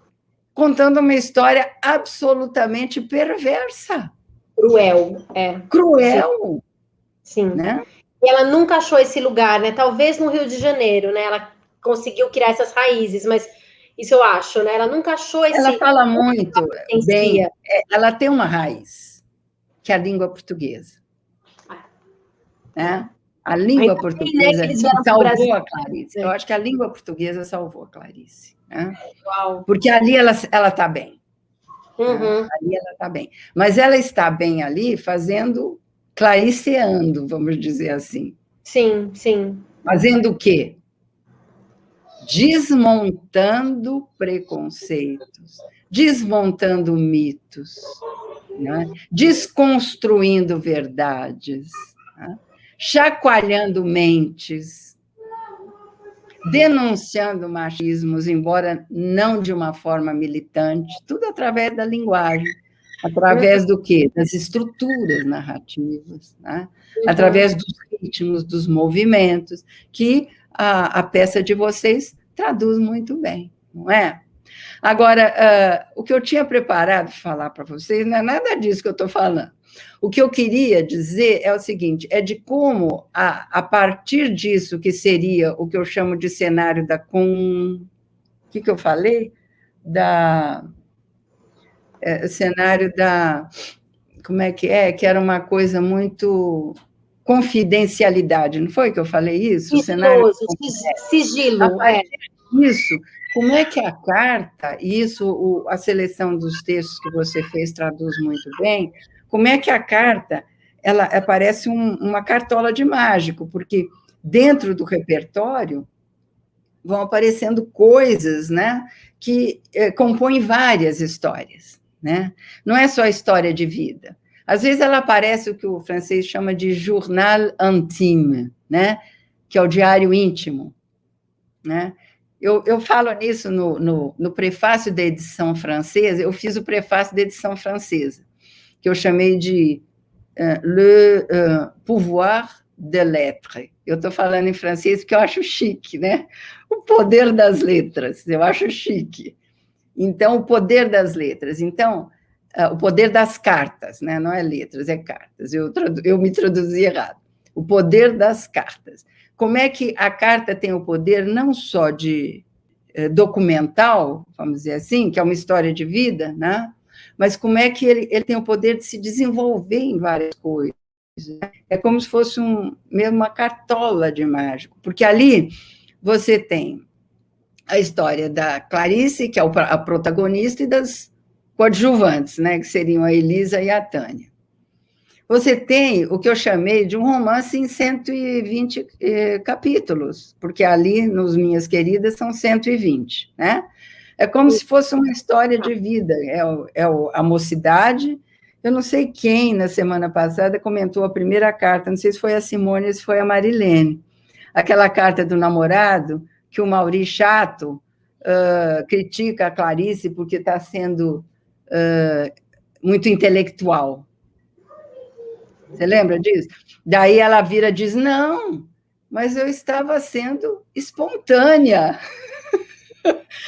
Contando uma história absolutamente perversa. Cruel, Cruel. Sim. Né? E ela nunca achou esse lugar, né? Talvez no Rio de Janeiro, né? Ela conseguiu criar essas raízes, mas isso eu acho, né? Ela nunca achou esse... Ela fala muito bem, ela tem uma raiz, que é a língua portuguesa. Né? A língua portuguesa salvou a Clarice. Eu acho que a língua portuguesa salvou a Clarice. Né? Porque ali ela está bem. Né? Ali ela está bem. Mas ela está bem ali fazendo, clariceando, vamos dizer assim. Sim, sim. Fazendo o quê? Desmontando preconceitos, desmontando mitos, né? Desconstruindo verdades, né? Chacoalhando mentes, denunciando machismos, embora não de uma forma militante, tudo através da linguagem, através do quê? Das estruturas narrativas, né? Através dos ritmos, dos movimentos, que a peça de vocês traduz muito bem, não é? Agora, o que eu tinha preparado para falar para vocês não é nada disso que eu estou falando. O que eu queria dizer é o seguinte, é de como, a partir disso, que seria o que eu chamo de cenário da... O que eu falei? Cenário da... Como é? Que era uma coisa muito... Confidencialidade, não foi que eu falei isso? Sigilo. Isso. Como é que a carta, e isso a seleção dos textos que você fez traduz muito bem, como é que a carta, ela parece uma cartola de mágico, porque dentro do repertório vão aparecendo coisas, né, que compõem várias histórias, né? Não é só história de vida. Às vezes ela aparece o que o francês chama de journal intime, né, que é o diário íntimo, né? Eu falo nisso no prefácio da edição francesa, eu fiz o prefácio da edição francesa, que eu chamei de Le pouvoir de lettres. Eu estou falando em francês porque eu acho chique, né? O poder das letras, eu acho chique. Então, o poder das letras. Então, o poder das cartas, né? Não é letras, é cartas. Eu me traduzi errado. O poder das cartas. Como é que a carta tem o poder não só de documental, vamos dizer assim, que é uma história de vida, né? Mas como é que ele tem o poder de se desenvolver em várias coisas. É como se fosse mesmo uma cartola de mágico, porque ali você tem a história da Clarice, que é a protagonista, e das coadjuvantes, né, que seriam a Elisa e a Tânia. Você tem o que eu chamei de um romance em 120 capítulos, porque ali, nos Minhas Queridas, são 120, né? É como se fosse uma história de vida, a mocidade. Eu não sei quem, na semana passada, comentou a primeira carta, não sei se foi a Simone ou se foi a Marilene, aquela carta do namorado, que o Mauri chato critica a Clarice porque está sendo muito intelectual. Você lembra disso? Daí ela vira e diz, não, mas eu estava sendo espontânea.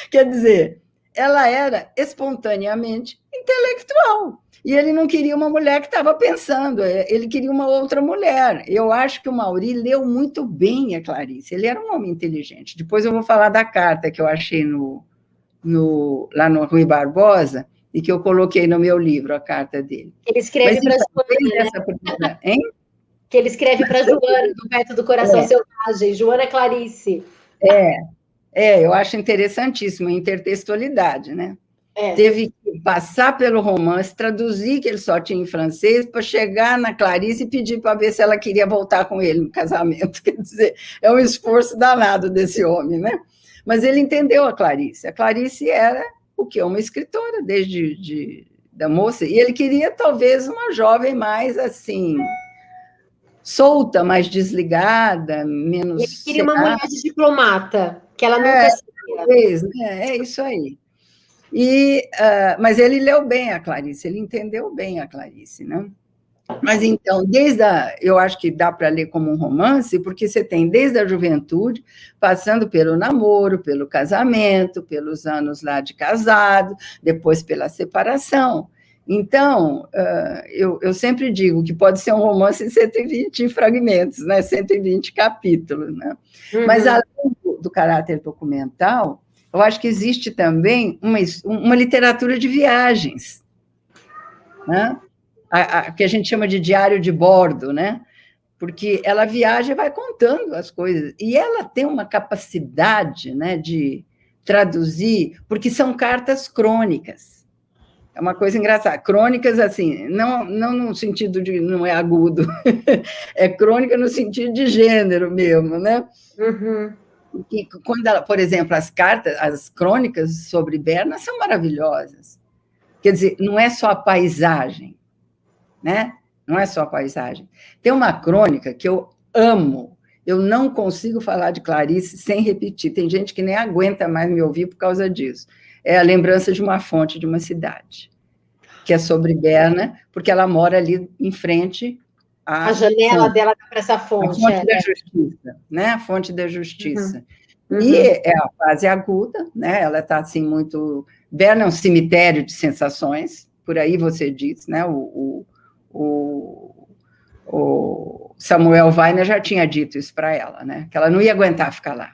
Quer dizer, ela era espontaneamente intelectual. E ele não queria uma mulher que estava pensando, ele queria uma outra mulher. Eu acho que o Mauri leu muito bem a Clarice, ele era um homem inteligente. Depois eu vou falar da carta que eu achei lá no Rui Barbosa, e que eu coloquei no meu livro, a carta dele. Ele escreve para Joana, né? Hein? Que ele escreve para Joana, do Perto do Coração Selvagem, Joana Clarice. Eu acho interessantíssimo a intertextualidade, né? Teve que passar pelo romance, traduzir que ele só tinha em francês, para chegar na Clarice e pedir para ver se ela queria voltar com ele no casamento. Quer dizer, é um esforço danado desse homem, né? Mas ele entendeu a Clarice. A Clarice era o quê? Uma escritora da moça, e ele queria talvez uma jovem mais assim, solta, mais desligada, menos... Ele queria uma mulher de diplomata, que ela nunca seria. É isso aí. Mas ele leu bem a Clarice, ele entendeu bem a Clarice, né? Mas, então, eu acho que dá para ler como um romance, porque você tem desde a juventude, passando pelo namoro, pelo casamento, pelos anos lá de casado, depois pela separação. Então, eu sempre digo que pode ser um romance em 120 fragmentos, né? 120 capítulos, né? Mas, além do caráter documental, eu acho que existe também uma literatura de viagens, né? Que a gente chama de diário de bordo, né? Porque ela viaja e vai contando as coisas. E ela tem uma capacidade, né, de traduzir, porque são cartas crônicas. É uma coisa engraçada. Crônicas, assim, não no sentido de não é agudo, é crônica no sentido de gênero mesmo, né? Uhum. E quando ela, por exemplo, as crônicas sobre Berna são maravilhosas. Quer dizer, não é só a paisagem, né? Não é só a paisagem. Tem uma crônica que eu amo. Eu não consigo falar de Clarice sem repetir. Tem gente que nem aguenta mais me ouvir por causa disso. É a lembrança de uma fonte de uma cidade, que é sobre Berna, porque ela mora ali em frente à A janela fonte, dela para essa a fonte. fonte da justiça, né? A fonte da justiça. Uhum. E Uhum. é a fase aguda, né? Ela está assim muito. Berna é um cemitério de sensações, por aí você diz, né? O Samuel Weiner já tinha dito isso para ela, né? Que ela não ia aguentar ficar lá,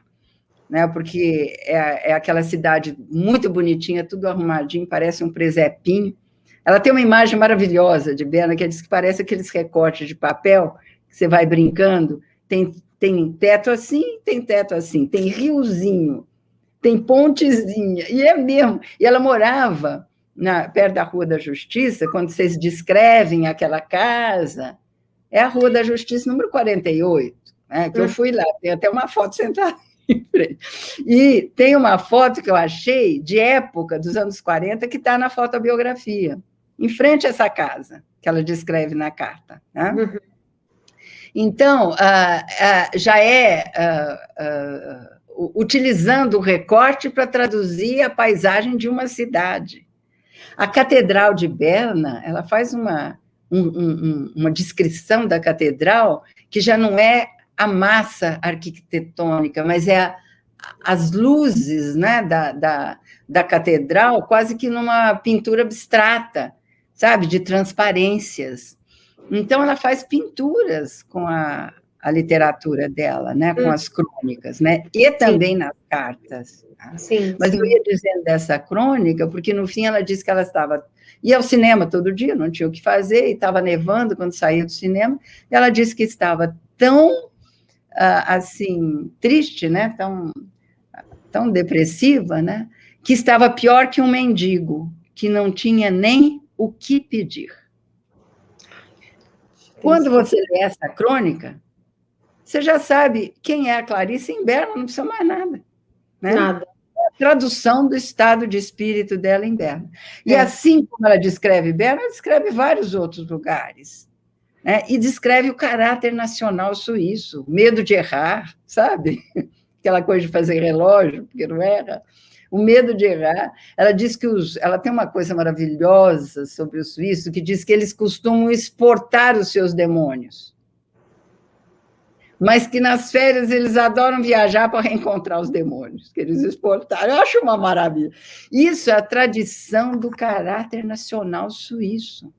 né? Porque é aquela cidade muito bonitinha, tudo arrumadinho, parece um presépinho. Ela tem uma imagem maravilhosa de Berna, que diz que parece aqueles recortes de papel que você vai brincando. Tem teto assim, tem teto assim, tem riozinho, tem pontezinha, e é mesmo. E ela morava perto da Rua da Justiça, quando vocês descrevem aquela casa, é a Rua da Justiça número 48, né, que eu fui lá, tem até uma foto sentada em frente. E tem uma foto que eu achei de época dos anos 40 que está na fotobiografia, em frente a essa casa, que ela descreve na carta. Né? Uhum. Então, já utilizando o recorte para traduzir a paisagem de uma cidade. A Catedral de Berna, ela faz uma descrição da catedral que já não é a massa arquitetônica, mas é as luzes, né, da catedral, quase que numa pintura abstrata, sabe, de transparências. Então, ela faz pinturas com a literatura dela, né, com as crônicas, né, e também nas cartas. Tá? Sim, Mas sim. eu ia dizendo dessa crônica, porque no fim ela disse que ela ia ao cinema todo dia, não tinha o que fazer, e estava nevando quando saía do cinema, e ela disse que estava tão, assim, triste, né, tão depressiva, né, que estava pior que um mendigo, que não tinha nem o que pedir. Quando você lê essa crônica, você já sabe quem é a Clarice em Berna, não precisa mais nada. Né? Nada. A tradução do estado de espírito dela em Berna. E assim como ela descreve Berna, ela descreve vários outros lugares. Né? E descreve o caráter nacional suíço, medo de errar, sabe? Aquela coisa de fazer relógio, porque não erra. O medo de errar. Ela diz que ela tem uma coisa maravilhosa sobre o suíço, que diz que eles costumam exportar os seus demônios, mas que nas férias eles adoram viajar para reencontrar os demônios que eles exportaram. Eu acho uma maravilha. Isso é a tradição do caráter nacional suíço.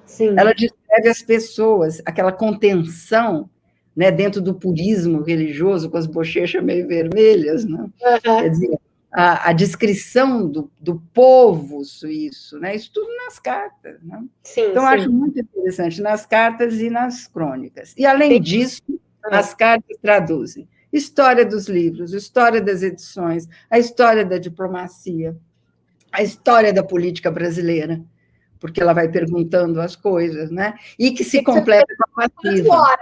Sim. Ela descreve as pessoas, aquela contenção, né, dentro do purismo religioso, com as bochechas meio vermelhas, né? Quer dizer, a descrição do povo suíço, né? Isso tudo nas cartas. Né? Sim, então, acho muito interessante nas cartas e nas crônicas. E, além disso, as cartas traduzem história dos livros, história das edições, a história da diplomacia, a história da política brasileira, porque ela vai perguntando as coisas, né? E que se completa com a passiva.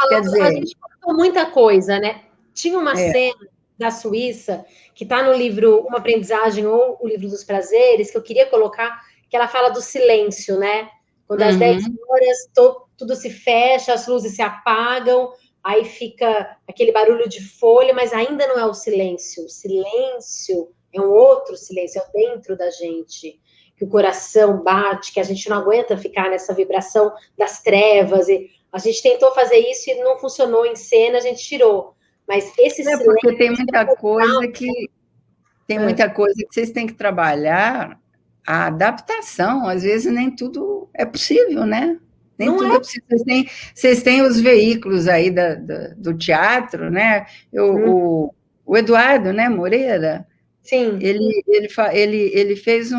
Quer dizer... A gente contou muita coisa, né? Tinha uma cena da Suíça, que está no livro Uma Aprendizagem ou o Livro dos Prazeres, que eu queria colocar, que ela fala do silêncio, né? Quando às 10 horas tudo se fecha, as luzes se apagam, aí fica aquele barulho de folha, mas ainda não é o silêncio. O silêncio é um outro silêncio, é dentro da gente. que o coração bate, que a gente não aguenta ficar nessa vibração das trevas. E a gente tentou fazer isso e não funcionou em cena, a gente tirou. Mas esse silêncio... Porque tem muita coisa que... Tem muita coisa que vocês têm que trabalhar a adaptação. Às vezes nem tudo é possível, né? Nem não tudo é possível. Vocês têm os veículos aí do teatro, né? O Eduardo, né, Moreira, sim. Ele fez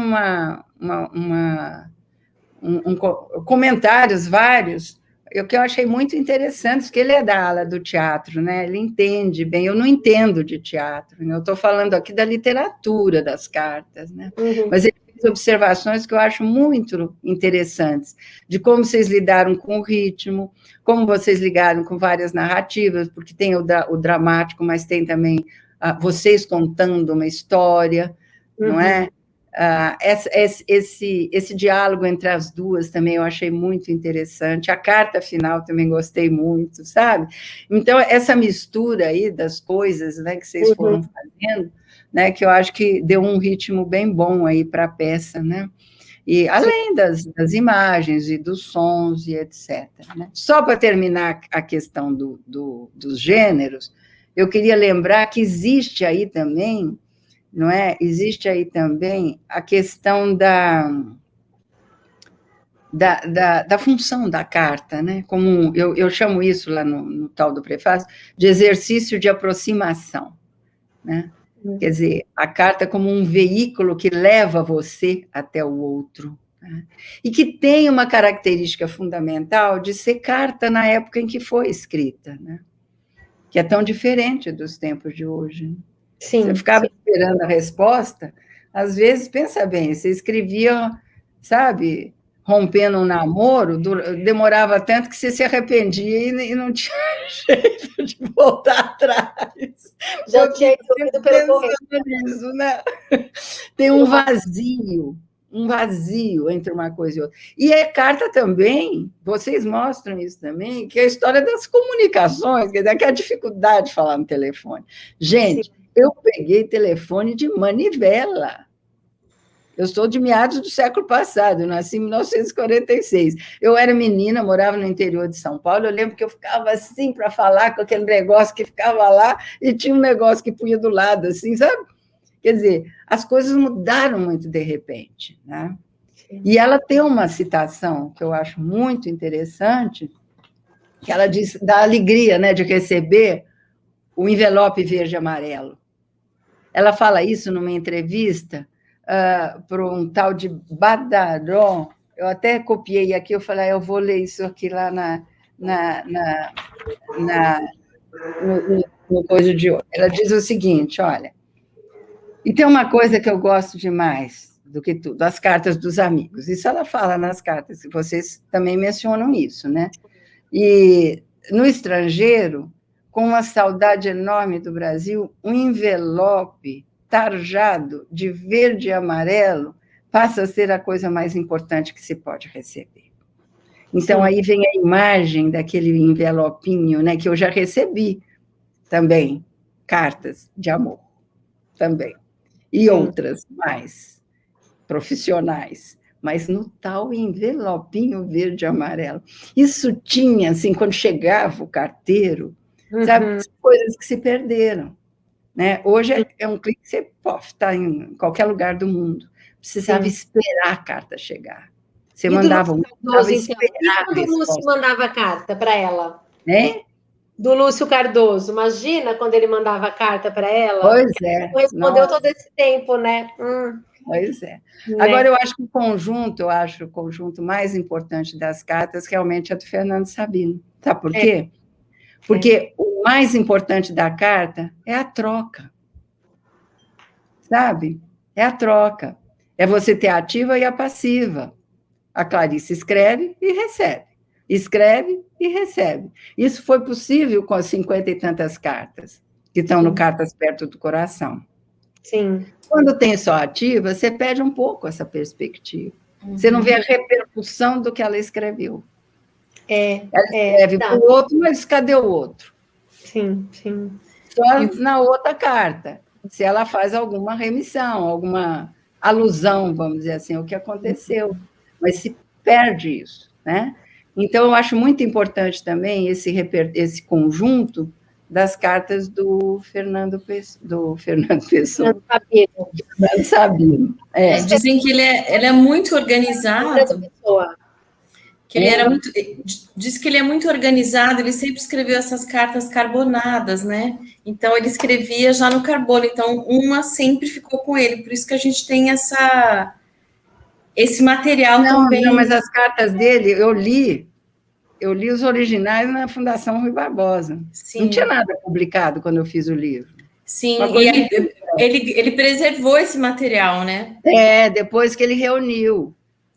comentários vários, que eu achei muito interessante, porque ele é da ala do teatro, né? Ele entende bem. Eu não entendo de teatro, né? Eu estou falando aqui da literatura das cartas, né? Mas ele fez observações que eu acho muito interessantes, de como vocês lidaram com o ritmo, como vocês ligaram com várias narrativas, porque tem o dramático, mas tem também vocês contando uma história, não é? Esse diálogo entre as duas também eu achei muito interessante. A carta final também gostei muito, sabe? Então, essa mistura aí das coisas, né, que vocês foram fazendo, né, que eu acho que deu um ritmo bem bom aí para a peça, né? E além das imagens e dos sons e etc. Né? Só para terminar a questão dos gêneros, eu queria lembrar que existe aí também, não é? Existe aí também a questão da função da carta, né? Como eu chamo isso lá no tal do prefácio, de exercício de aproximação, né? Quer dizer, a carta como um veículo que leva você até o outro, né? E que tem uma característica fundamental de ser carta na época em que foi escrita, né? Que é tão diferente dos tempos de hoje, né? Sim, você ficava esperando a resposta, às vezes, pensa bem, você escrevia, sabe, rompendo um namoro, demorava tanto que você se arrependia e não tinha jeito de voltar atrás. Já tinha ido pelo correio. Nisso, né? Tem um vazio entre uma coisa e outra. E é carta também, vocês mostram isso também, que é a história das comunicações, quer dizer, que é a dificuldade de falar no telefone. Gente, eu peguei telefone de manivela. Eu sou de meados do século passado, eu nasci em 1946. Eu era menina, morava no interior de São Paulo, eu lembro que eu ficava assim para falar com aquele negócio que ficava lá e tinha um negócio que punha do lado, assim, sabe? Quer dizer, as coisas mudaram muito de repente, né? E ela tem uma citação que eu acho muito interessante, que ela diz da alegria, né, de receber o envelope verde e amarelo. Ela fala isso numa entrevista para um tal de Badaró. Eu até copiei aqui, eu falei, eu vou ler isso aqui lá no coisa de hoje. Ela diz o seguinte, olha, e tem uma coisa que eu gosto demais do que tudo, as cartas dos amigos. Isso ela fala nas cartas, vocês também mencionam isso, né? E no estrangeiro, com uma saudade enorme do Brasil, um envelope tarjado de verde e amarelo passa a ser a coisa mais importante que se pode receber. Então, aí vem a imagem daquele envelopinho, né, que eu já recebi também, cartas de amor, também. E outras mais profissionais, mas no tal envelopinho verde e amarelo. Isso tinha, assim, quando chegava o carteiro, sabe, coisas que se perderam, né? Hoje é um clique, você está em qualquer lugar do mundo. Precisava esperar a carta chegar. Você mandava um... E quando o Lúcio mandava a carta para ela? Hein? Do Lúcio Cardoso. Imagina quando ele mandava a carta para ela? Pois é. Respondeu todo esse tempo, né? Pois é. Agora, eu acho que o conjunto mais importante das cartas realmente é do Fernando Sabino. Sabe por quê? Porque o mais importante da carta é a troca. Sabe? É a troca. É você ter a ativa e a passiva. A Clarice escreve e recebe. Escreve e recebe. Isso foi possível com as 50 e tantas cartas que estão no Cartas Perto do Coração. Sim. Quando tem só ativa, você perde um pouco essa perspectiva. Você não vê a repercussão do que ela escreveu. Ela escreve para o outro, mas cadê o outro? Sim, sim. Só na outra carta, se ela faz alguma remissão, alguma alusão, vamos dizer assim, ao que aconteceu, mas se perde isso, né? Então, eu acho muito importante também esse conjunto das cartas do Fernando Pessoa. Fernando Sabino. Fernando Sabino. Dizem que ele é muito organizado. Que ele era muito, diz que ele é muito organizado, ele sempre escreveu essas cartas carbonadas, né? Então ele escrevia já no carbono, então uma sempre ficou com ele, por isso que a gente tem esse material também. Não, mas as cartas dele eu li os originais na Fundação Rui Barbosa. Sim. Não tinha nada publicado quando eu fiz o livro. Sim, e ele preservou esse material, né? Depois que ele reuniu.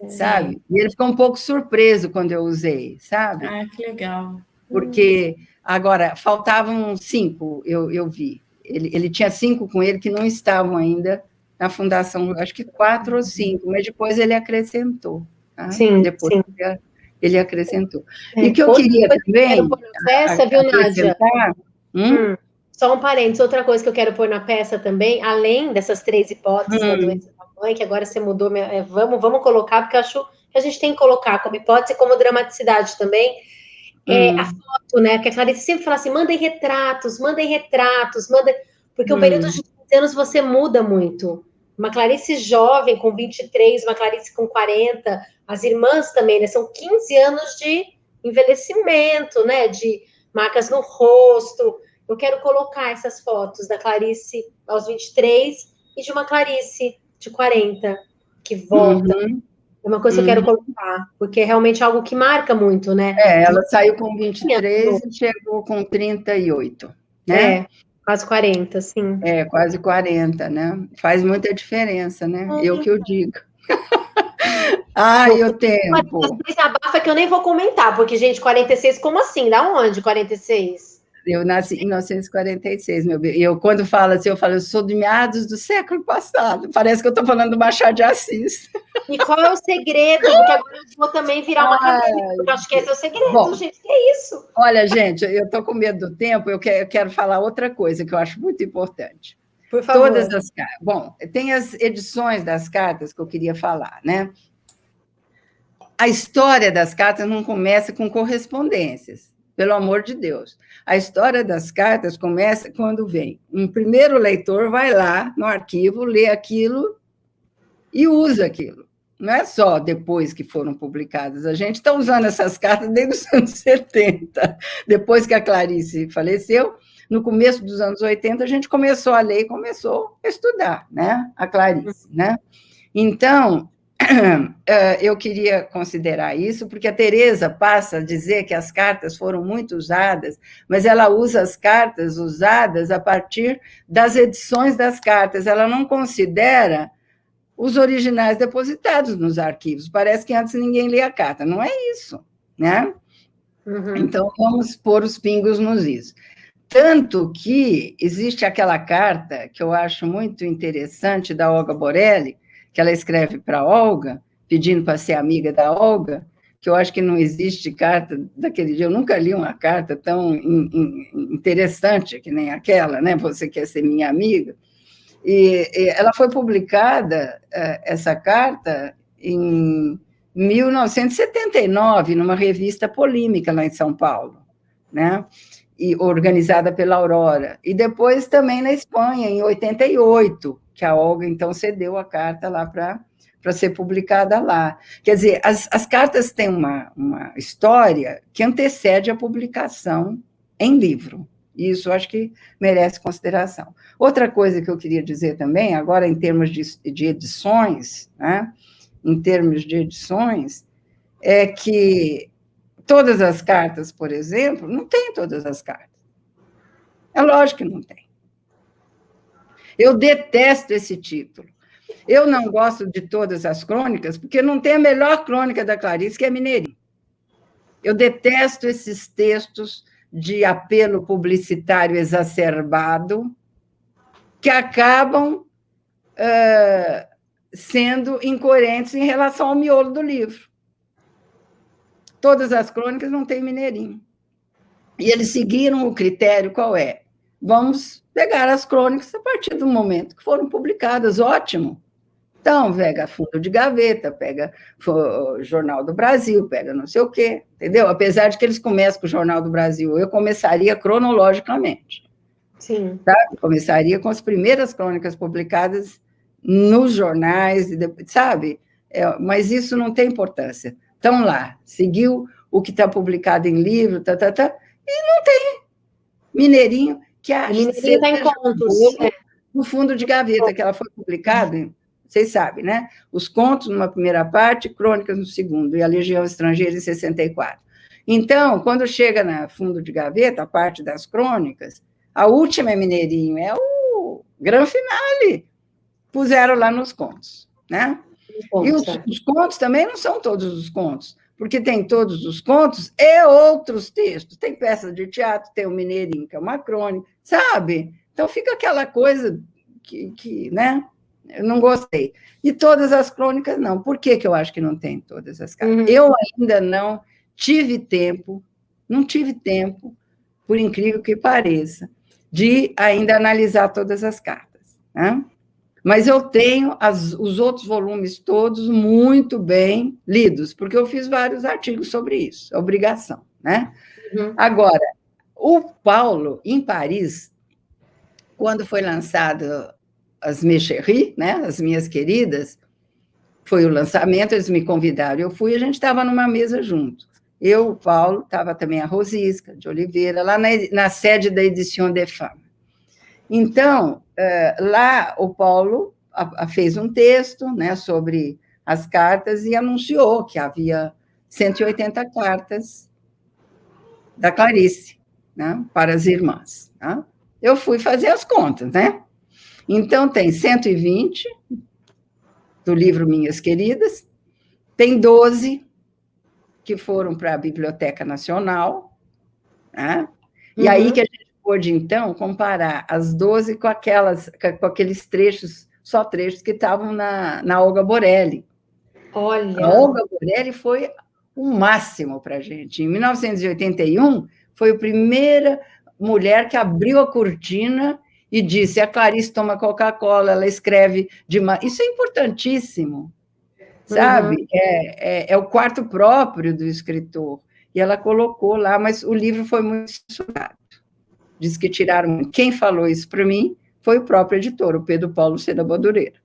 Sabe? E ele ficou um pouco surpreso quando eu usei, sabe? Ah, que legal. Porque, agora, faltavam 5, eu vi. Ele tinha 5 com ele que não estavam ainda na fundação, acho que 4 ou 5, mas depois ele acrescentou. Tá? Sim, depois sim. Ele acrescentou. E que eu queria também... Peça, viu, Nádia? Só um parênteses, outra coisa que eu quero pôr na peça também, além dessas 3 hipóteses da doença da mãe, que agora você mudou, vamos colocar, porque eu acho que a gente tem que colocar como hipótese e como dramaticidade também, a foto, né? Porque a Clarice sempre fala assim, mandem retratos, porque o período de 15 anos você muda muito. Uma Clarice jovem, com 23, uma Clarice com 40, as irmãs também, né? São 15 anos de envelhecimento, né? De marcas no rosto. Eu quero colocar essas fotos da Clarice aos 23 e de uma Clarice de 40, que volta. É uma coisa que eu quero colocar, porque é realmente algo que marca muito, né? Ela saiu com 23 e chegou com 38, né? Quase 40, sim. Quase 40, né? Faz muita diferença, né? Eu que eu digo. O tempo. Abafa que eu nem vou comentar, porque, gente, 46, como assim? Da onde 46? Eu nasci em 1946, meu bem. E eu, quando falo assim, eu sou de meados do século passado. Parece que eu estou falando do Machado de Assis. E qual é o segredo? Porque agora eu vou também virar uma acadêmica, porque eu acho que esse é o segredo, gente. Que é isso? Olha, gente, eu estou com medo do tempo, eu quero falar outra coisa que eu acho muito importante. Por favor. Todas as cartas. Bom, tem as edições das cartas que eu queria falar, né? A história das cartas não começa com correspondências, pelo amor de Deus. A história das cartas começa quando vem um primeiro leitor, vai lá no arquivo, lê aquilo e usa aquilo. Não é só depois que foram publicadas. A gente está usando essas cartas desde os anos 70. Depois que a Clarice faleceu, no começo dos anos 80, a gente começou a ler e começou a estudar, né? A Clarice, né? Então, eu queria considerar isso, porque a Teresa passa a dizer que as cartas foram muito usadas, mas ela usa as cartas usadas a partir das edições das cartas, ela não considera os originais depositados nos arquivos. Parece que antes ninguém lia a carta. Não é isso, né? Então, vamos pôr os pingos nos is. Tanto que existe aquela carta que eu acho muito interessante da Olga Borelli, que ela escreve para a Olga, pedindo para ser amiga da Olga, que eu acho que não existe carta daquele dia. Eu nunca li uma carta tão interessante que nem aquela, né? Você quer ser minha amiga? E ela foi publicada, essa carta, em 1979, numa revista polêmica lá em São Paulo, né? E organizada pela Aurora. E depois também na Espanha, em 88, que a Olga, então, cedeu a carta lá para ser publicada lá. Quer dizer, as cartas têm uma história que antecede a publicação em livro. Isso eu acho que merece consideração. Outra coisa que eu queria dizer também, agora em termos de edições, né? Em termos de edições, é que todas as cartas, por exemplo, não tem todas as cartas. É lógico que não tem. Eu detesto esse título. Eu não gosto de todas as crônicas, porque não tem a melhor crônica da Clarice, que é Mineirinho. Eu detesto esses textos de apelo publicitário exacerbado, que acabam sendo incoerentes em relação ao miolo do livro. Todas as crônicas não têm Mineirinho. E eles seguiram o critério qual é? Vamos pegar as crônicas a partir do momento que foram publicadas. Ótimo. Então, pega fundo de gaveta, pega Jornal do Brasil, pega não sei o quê, entendeu? Apesar de que eles começam com o Jornal do Brasil, eu começaria cronologicamente. Sim. Tá? Começaria com as primeiras crônicas publicadas nos jornais, sabe? Mas isso não tem importância. Estão lá, seguiu o que está publicado em livro, e não tem mineirinho que acha. Mineirinho está em contos. No fundo de gaveta, que ela foi publicada, vocês sabem, né? Os contos numa primeira parte, crônicas no segundo, e a Legião Estrangeira em 64. Então, quando chega no fundo de gaveta, a parte das crônicas, a última é mineirinho, é o grande finale. Puseram lá nos contos, né? E os contos também não são todos os contos, porque tem todos os contos e outros textos. Tem peças de teatro, tem o Mineirinho, que é uma crônica, sabe? Então fica aquela coisa que né? Eu não gostei. E todas as crônicas, não. Por que eu acho que não tem todas as cartas? Eu ainda não tive tempo, por incrível que pareça, de ainda analisar todas as cartas, né? Mas eu tenho os outros volumes todos muito bem lidos, porque eu fiz vários artigos sobre isso, é obrigação, né? Agora, o Paulo, em Paris, quando foi lançado as Mes Chéries, né, as Minhas Queridas, foi o lançamento, eles me convidaram, eu fui, a gente estava numa mesa junto. Eu, o Paulo, estava também a Rosisca de Oliveira, lá na sede da Edition des Femmes. Então, lá o Paulo fez um texto, né, sobre as cartas e anunciou que havia 180 cartas da Clarice, né, para as irmãs. Né? Eu fui fazer as contas, né? Então, tem 120 do livro Minhas Queridas, tem 12 que foram para a Biblioteca Nacional, né? E aí que a gente pôde, então, comparar as 12 com aqueles trechos, só trechos que estavam na Olga Borelli. Olha! A Olga Borelli foi o máximo para a gente. Em 1981, foi a primeira mulher que abriu a cortina e disse: a Clarice toma Coca-Cola, ela escreve demais. Isso é importantíssimo, sabe? É o quarto próprio do escritor. E ela colocou lá, mas o livro foi muito censurado. Diz que tiraram. Quem falou isso para mim foi o próprio editor, o Pedro Paulo Seda Madureira.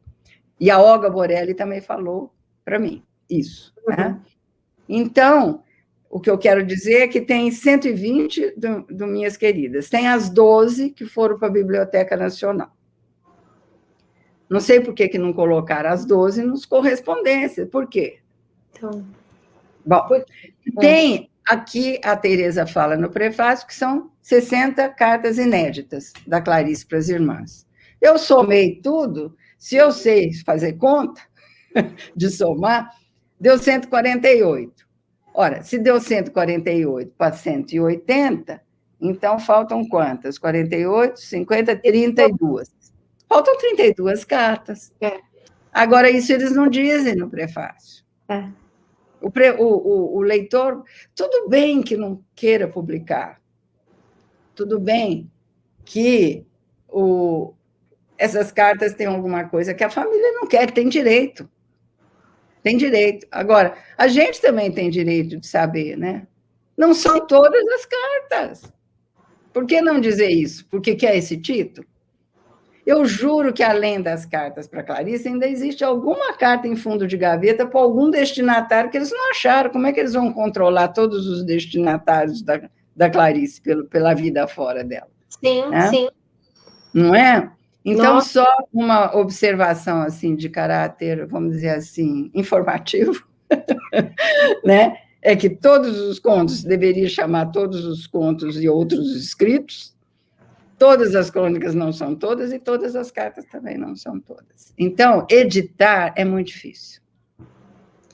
E a Olga Borelli também falou para mim isso. Né? Então, o que eu quero dizer é que tem 120 do Minhas Queridas, tem as 12 que foram para a Biblioteca Nacional. Não sei por que não colocaram as 12 nos correspondências, por quê? Então, bom, tem aqui, a Tereza fala no prefácio, que são 60 cartas inéditas da Clarice para as irmãs. Eu somei tudo, se eu sei fazer conta de somar, deu 148. Ora, se deu 148 para 180, então faltam quantas? 48, 50, 32. Faltam 32 cartas. Agora, isso eles não dizem no prefácio. O leitor, tudo bem que não queira publicar, tudo bem que essas cartas têm alguma coisa que a família não quer, tem direito. Tem direito. Agora, a gente também tem direito de saber, né? Não são todas as cartas. Por que não dizer isso? Porque quer esse título? Eu juro que, além das cartas para Clarice, ainda existe alguma carta em fundo de gaveta para algum destinatário que eles não acharam. Como é que eles vão controlar todos os destinatários da Clarice pela vida fora dela? Sim, né? Sim. Não é? Então, Nossa. Só uma observação assim, de caráter, vamos dizer assim, informativo, né? É que todos os contos, deveria chamar todos os contos e outros escritos, todas as crônicas não são todas, e todas as cartas também não são todas. Então, editar é muito difícil.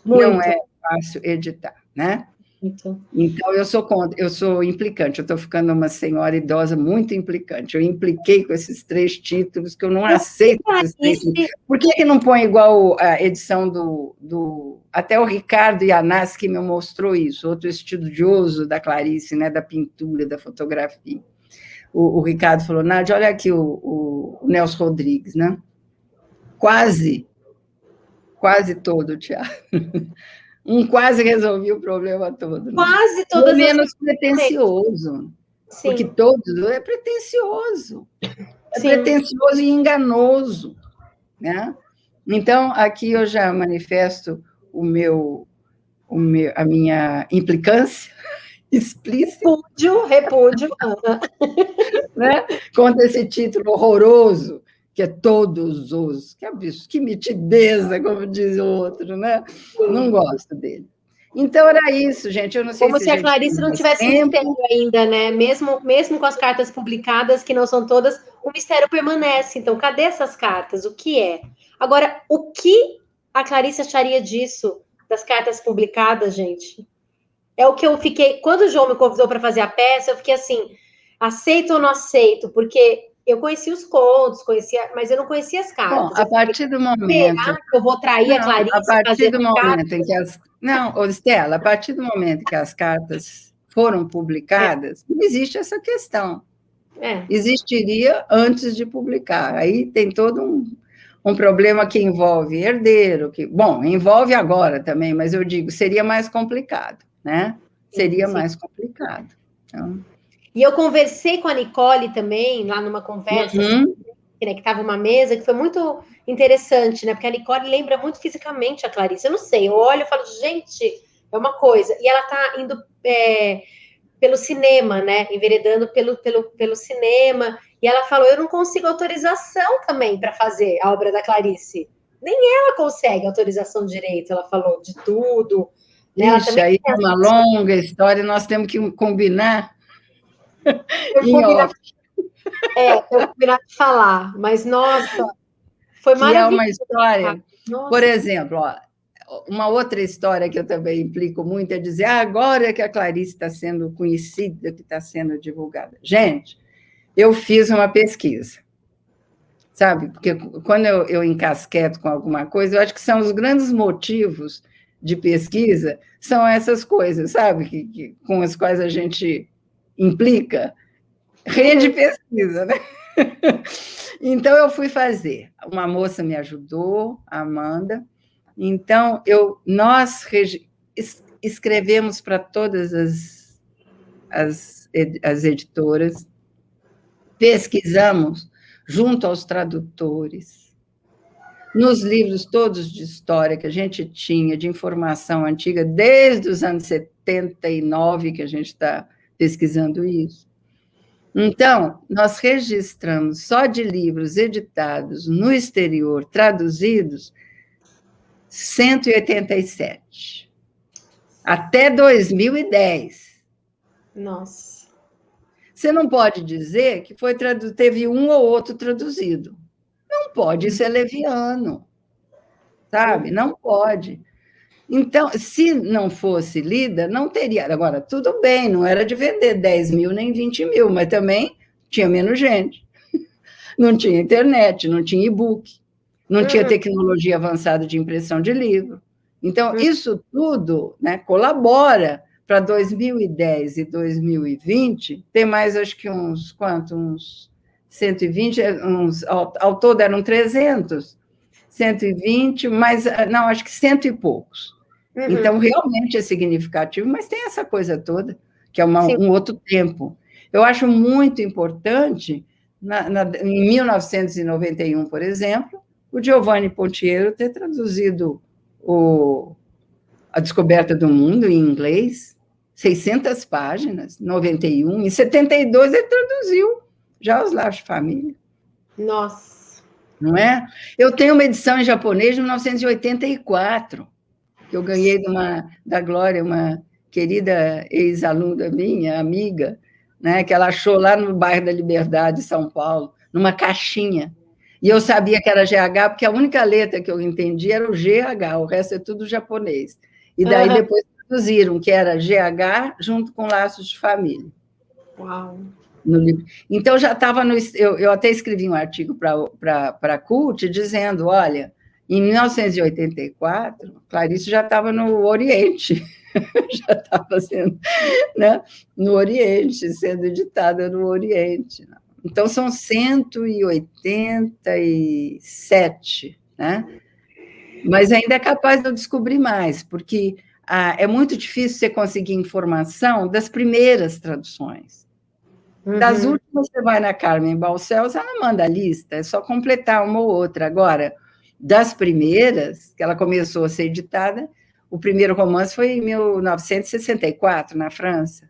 Muito. Não é fácil editar, né? Muito. Então, eu sou implicante, eu estou ficando uma senhora idosa muito implicante. Eu impliquei com esses 3 títulos, que eu não aceito esses 3 títulos. Por que não põe igual a edição até o Ricardo Iannaz, que me mostrou isso, outro estudioso da Clarice, né, da pintura, da fotografia. O Ricardo falou: Nádia, olha aqui o Nelson Rodrigues, né? Quase Quase todo, Tiago. Quase resolvi o problema todo. Né? Quase todas as menos pretencioso. Sim. Porque todos é pretencioso. É pretencioso e enganoso. Né? Então, aqui eu já manifesto a minha implicância explícita. Repúdio. Né? Contra esse título horroroso, que é todos os... Que mitideza, como diz o outro, né? Não gosto dele. Então, era isso, gente. Eu não sei como se a Clarice não tivesse mistério ainda, né? Mesmo com as cartas publicadas, que não são todas, o mistério permanece. Então, cadê essas cartas? O que é? Agora, o que a Clarice acharia disso, das cartas publicadas, gente? É o que eu fiquei... Quando o João me convidou para fazer a peça, eu fiquei assim, aceito ou não aceito? Porque eu conhecia os contos, mas eu não conhecia as cartas. Bom, a partir do momento... Será que eu vou trair a Clarice? A partir do momento em que as... Não, Estela, a partir do momento que as cartas foram publicadas, não existe essa questão. Existiria antes de publicar. Aí tem todo um problema que envolve herdeiro, bom, envolve agora também, mas eu digo, seria mais complicado, né? Seria mais complicado. Então... E eu conversei com a Nicole também, lá numa conversa, assim, né, que estava uma mesa, que foi muito interessante, né? Porque a Nicole lembra muito fisicamente a Clarice. Eu não sei, eu olho e falo, gente, é uma coisa. E ela está indo pelo cinema, né? Enveredando pelo cinema. E ela falou, eu não consigo autorização também para fazer a obra da Clarice. Nem ela consegue autorização direito, ela falou, de tudo. Né? Ixi, aí é uma longa história, nós temos que combinar em off. Eu combinar de falar, mas, nossa, foi maravilhoso. Que é uma história, por exemplo, uma outra história que eu também implico muito é dizer, agora que a Clarice está sendo conhecida, que está sendo divulgada. Gente, eu fiz uma pesquisa, sabe? Porque quando eu encasqueto com alguma coisa, eu acho que são os grandes motivos de pesquisa, são essas coisas, sabe? Com as quais a gente implica. Rede pesquisa, né? Então, eu fui fazer. Uma moça me ajudou, a Amanda. Então, nós escrevemos para todas as editoras, pesquisamos junto aos tradutores, nos livros todos de história que a gente tinha, de informação antiga, desde os anos 79 que a gente está pesquisando isso. Então, nós registramos só de livros editados no exterior, traduzidos, 187. Até 2010. Nossa. Você não pode dizer que teve um ou outro traduzido. Não pode, isso é leviano. Sabe? Não pode. Então, se não fosse lida, não teria. Agora, tudo bem, não era de vender 10 mil nem 20 mil, mas também tinha menos gente. Não tinha internet, não tinha e-book, não tinha tecnologia avançada de impressão de livro. Então, isso tudo, né, colabora para 2010 e 2020 ter mais, acho que uns 120, ao todo eram 300, 120, mas não, acho que 100 e poucos. Então, realmente é significativo, mas tem essa coisa toda, que é um outro tempo. Eu acho muito importante, em 1991, por exemplo, o Giovanni Pontiero ter traduzido A Descoberta do Mundo em inglês, 600 páginas, 91. Em 72, ele traduziu já Os Laços de Família. Nossa! Não é? Eu tenho uma edição em japonês de 1984, que eu ganhei da Glória, uma querida ex-aluna minha, amiga, né, que ela achou lá no bairro da Liberdade, São Paulo, numa caixinha. E eu sabia que era GH, porque a única letra que eu entendi era o GH, o resto é tudo japonês. E daí depois traduziram, que era GH junto com Laços de Família. Uau! No livro. Então, já estava no... Eu até escrevi um artigo para a CULT dizendo, olha, em 1984, Clarice já estava no Oriente, já estava sendo, né, no Oriente, sendo editada no Oriente. Então, são 187, né? Mas ainda é capaz de eu descobrir mais, porque é muito difícil você conseguir informação das primeiras traduções. Das últimas, você vai na Carmen Balcells, ela manda a lista, é só completar uma ou outra. Agora, das primeiras, que ela começou a ser editada, o primeiro romance foi em 1964, na França.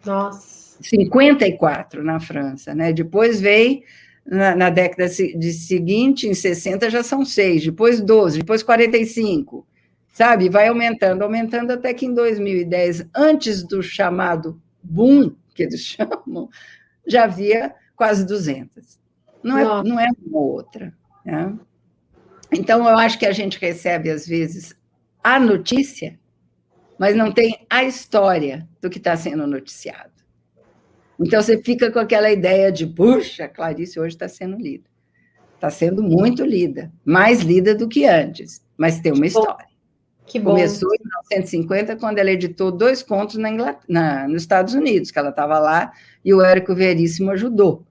Nossa. 54 na França, né? Depois veio, na década seguinte, em 60, já são 6, depois 12, depois 45, sabe? Vai aumentando, aumentando, até que em 2010, antes do chamado boom, que eles chamam, já havia quase 200. Não é uma outra, né? Então, eu acho que a gente recebe, às vezes, a notícia, mas não tem a história do que está sendo noticiado. Então, você fica com aquela ideia de, puxa, Clarice hoje está sendo lida. Está sendo muito lida, mais lida do que antes, mas tem uma história. Que bom. Começou em 1950, quando ela editou 2 contos nos Estados Unidos, que ela estava lá, e o Érico Veríssimo ajudou.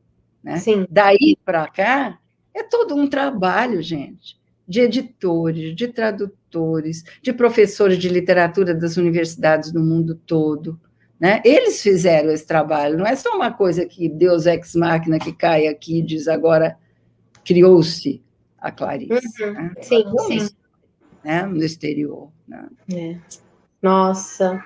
Né? Sim. Daí para cá, é todo um trabalho, gente, de editores, de tradutores, de professores de literatura das universidades no mundo todo. Né? Eles fizeram esse trabalho, não é só uma coisa que Deus ex machina que cai aqui e diz agora criou-se a Clarice. Né? Sim, sim. Né? No exterior. Né? É. Nossa.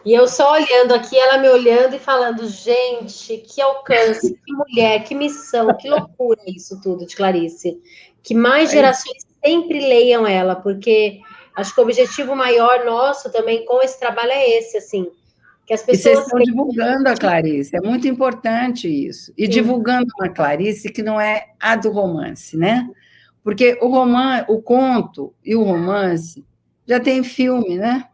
E eu só olhando aqui, ela me olhando e falando, gente, que alcance, que mulher, que missão, que loucura isso tudo de Clarice. Que mais gerações sempre leiam ela, porque acho que o objetivo maior nosso também com esse trabalho é esse, assim, que as pessoas... E vocês estão divulgando a Clarice, é muito importante isso. E divulgando uma Clarice que não é a do romance, né? Porque o conto e o romance já tem filme, né?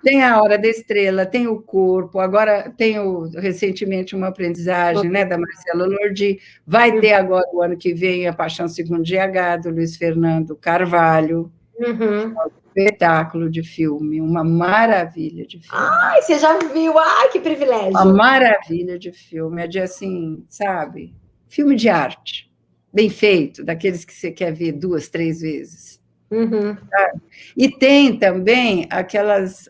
Tem A Hora da Estrela, tem O Corpo, agora tem recentemente uma aprendizagem, né, da Marcela Lordi, vai ter agora, o ano que vem, A Paixão Segundo GH, do Luiz Fernando Carvalho, espetáculo de filme, uma maravilha de filme. Ai, você já viu? Ai, que privilégio! Uma maravilha de filme, é de assim, sabe, filme de arte, bem feito, daqueles que você quer ver 2, 3 vezes. E tem também aquelas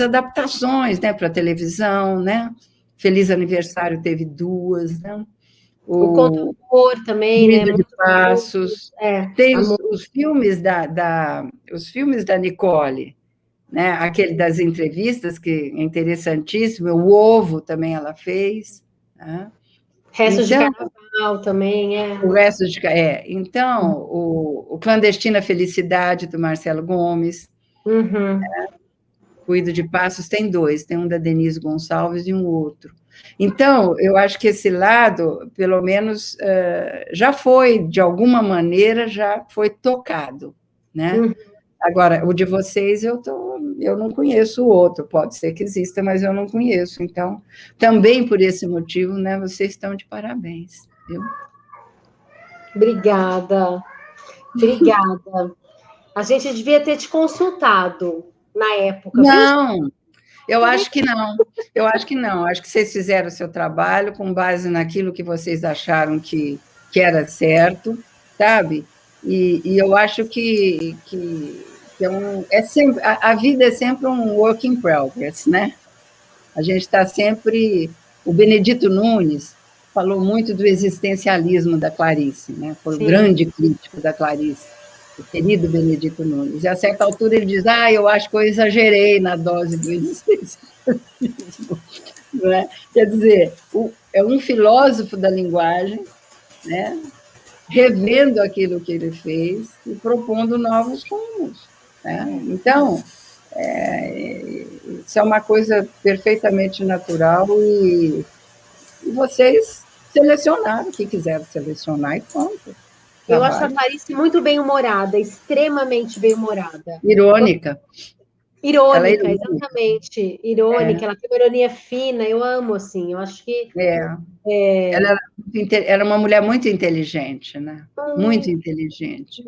adaptações, né, para televisão, né? Feliz Aniversário teve 2, né? O Contador também, né? De Passos. Tem os filmes os filmes da Nicole, né? Aquele das entrevistas, que é interessantíssimo. O Ovo também ela fez. Né? Restos de Carnaval também, O Restos de Então, o Clandestina Felicidade, do Marcelo Gomes. Cuido de Passos tem 2, tem um da Denise Gonçalves e um outro. Então, eu acho que esse lado, pelo menos, já foi, de alguma maneira, já foi tocado, né? Agora, o de vocês, eu não conheço o outro, pode ser que exista, mas eu não conheço. Então, também por esse motivo, né, vocês estão de parabéns, viu? Obrigada. Obrigada. A gente devia ter te consultado na época. Não, eu acho que não. Eu acho que não. Acho que vocês fizeram o seu trabalho com base naquilo que vocês acharam que era certo, sabe? E eu acho que sempre, a vida é sempre um work in progress, né? A gente está sempre... O Benedito Nunes falou muito do existencialismo da Clarice, né? Foi o grande crítico da Clarice, o querido Benedito Nunes. E, a certa altura, ele diz, eu acho que eu exagerei na dose do existencialismo. Não é? Quer dizer, é um filósofo da linguagem, né? Revendo aquilo que ele fez e propondo novos rumos. Né? Então, isso é uma coisa perfeitamente natural e vocês selecionaram o que quiseram selecionar e pronto. Eu acho a Clarice muito bem-humorada, extremamente bem-humorada. Irônica. Irônica, exatamente. Irônica, ela tem uma ironia fina, eu amo, assim, eu acho que... Ela era uma mulher muito inteligente, né? Muito inteligente.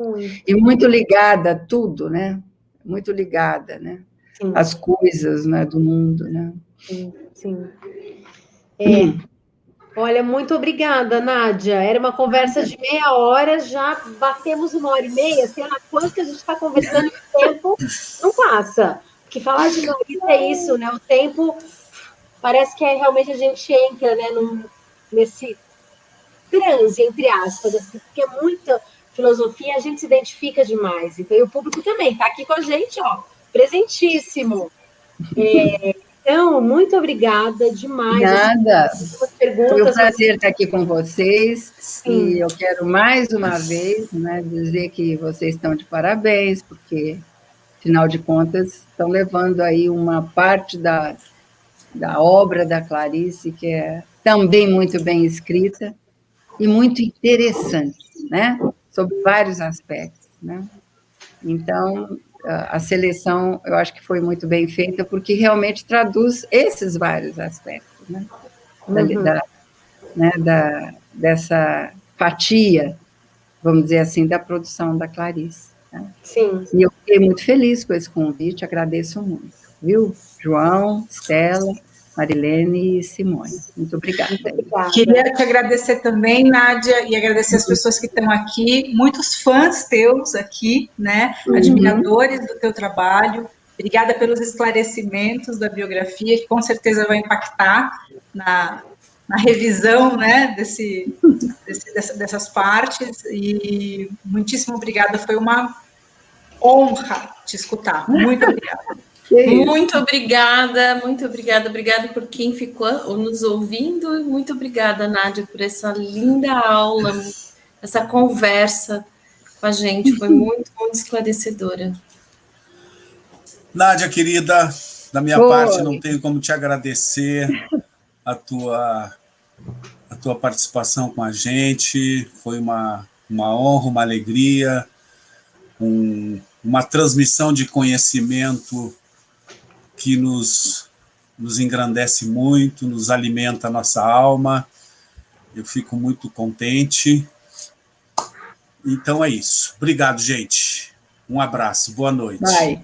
E muito ligada a tudo, né? Muito ligada, né? As coisas, né, do mundo, né? Sim. Olha, muito obrigada, Nádia. Era uma conversa de meia hora, já batemos 1h30, sei lá quanto que a gente está conversando e o tempo não passa. Porque falar de Marisa é isso, né? O tempo parece que realmente a gente entra, né, nesse transe, entre aspas, assim, porque é muita filosofia, a gente se identifica demais. Então, e o público também está aqui com a gente, ó, presentíssimo. Então, muito obrigada demais. Nada. Foi um Perguntas, prazer estar aqui com vocês. sim. E eu quero mais uma vez, né, dizer que vocês estão de parabéns, porque, afinal de contas, estão levando aí uma parte da obra da Clarice, que é também muito bem escrita e muito interessante, né? Sobre vários aspectos, né? Então, a seleção, eu acho que foi muito bem feita, porque realmente traduz esses vários aspectos, né? Dessa fatia, vamos dizer assim, da produção da Clarice. Né? Sim. E eu fiquei muito feliz com esse convite, agradeço muito, viu? João, Stella, Marilene e Simone. Muito obrigada. Queria te agradecer também, Nádia, e agradecer as pessoas que estão aqui, muitos fãs teus aqui, né? Admiradores do teu trabalho. Obrigada pelos esclarecimentos da biografia, que com certeza vai impactar na revisão, né, dessas partes. E muitíssimo obrigada, foi uma honra te escutar. Muito obrigada. Muito obrigada por quem ficou nos ouvindo, muito obrigada, Nádia, por essa linda aula, essa conversa com a gente, foi muito, muito esclarecedora. Nádia, querida, da minha parte, não tenho como te agradecer a tua participação com a gente, foi uma honra, uma alegria, uma transmissão de conhecimento que nos engrandece muito, nos alimenta a nossa alma. Eu fico muito contente. Então é isso. Obrigado, gente. Um abraço. Boa noite. Bye.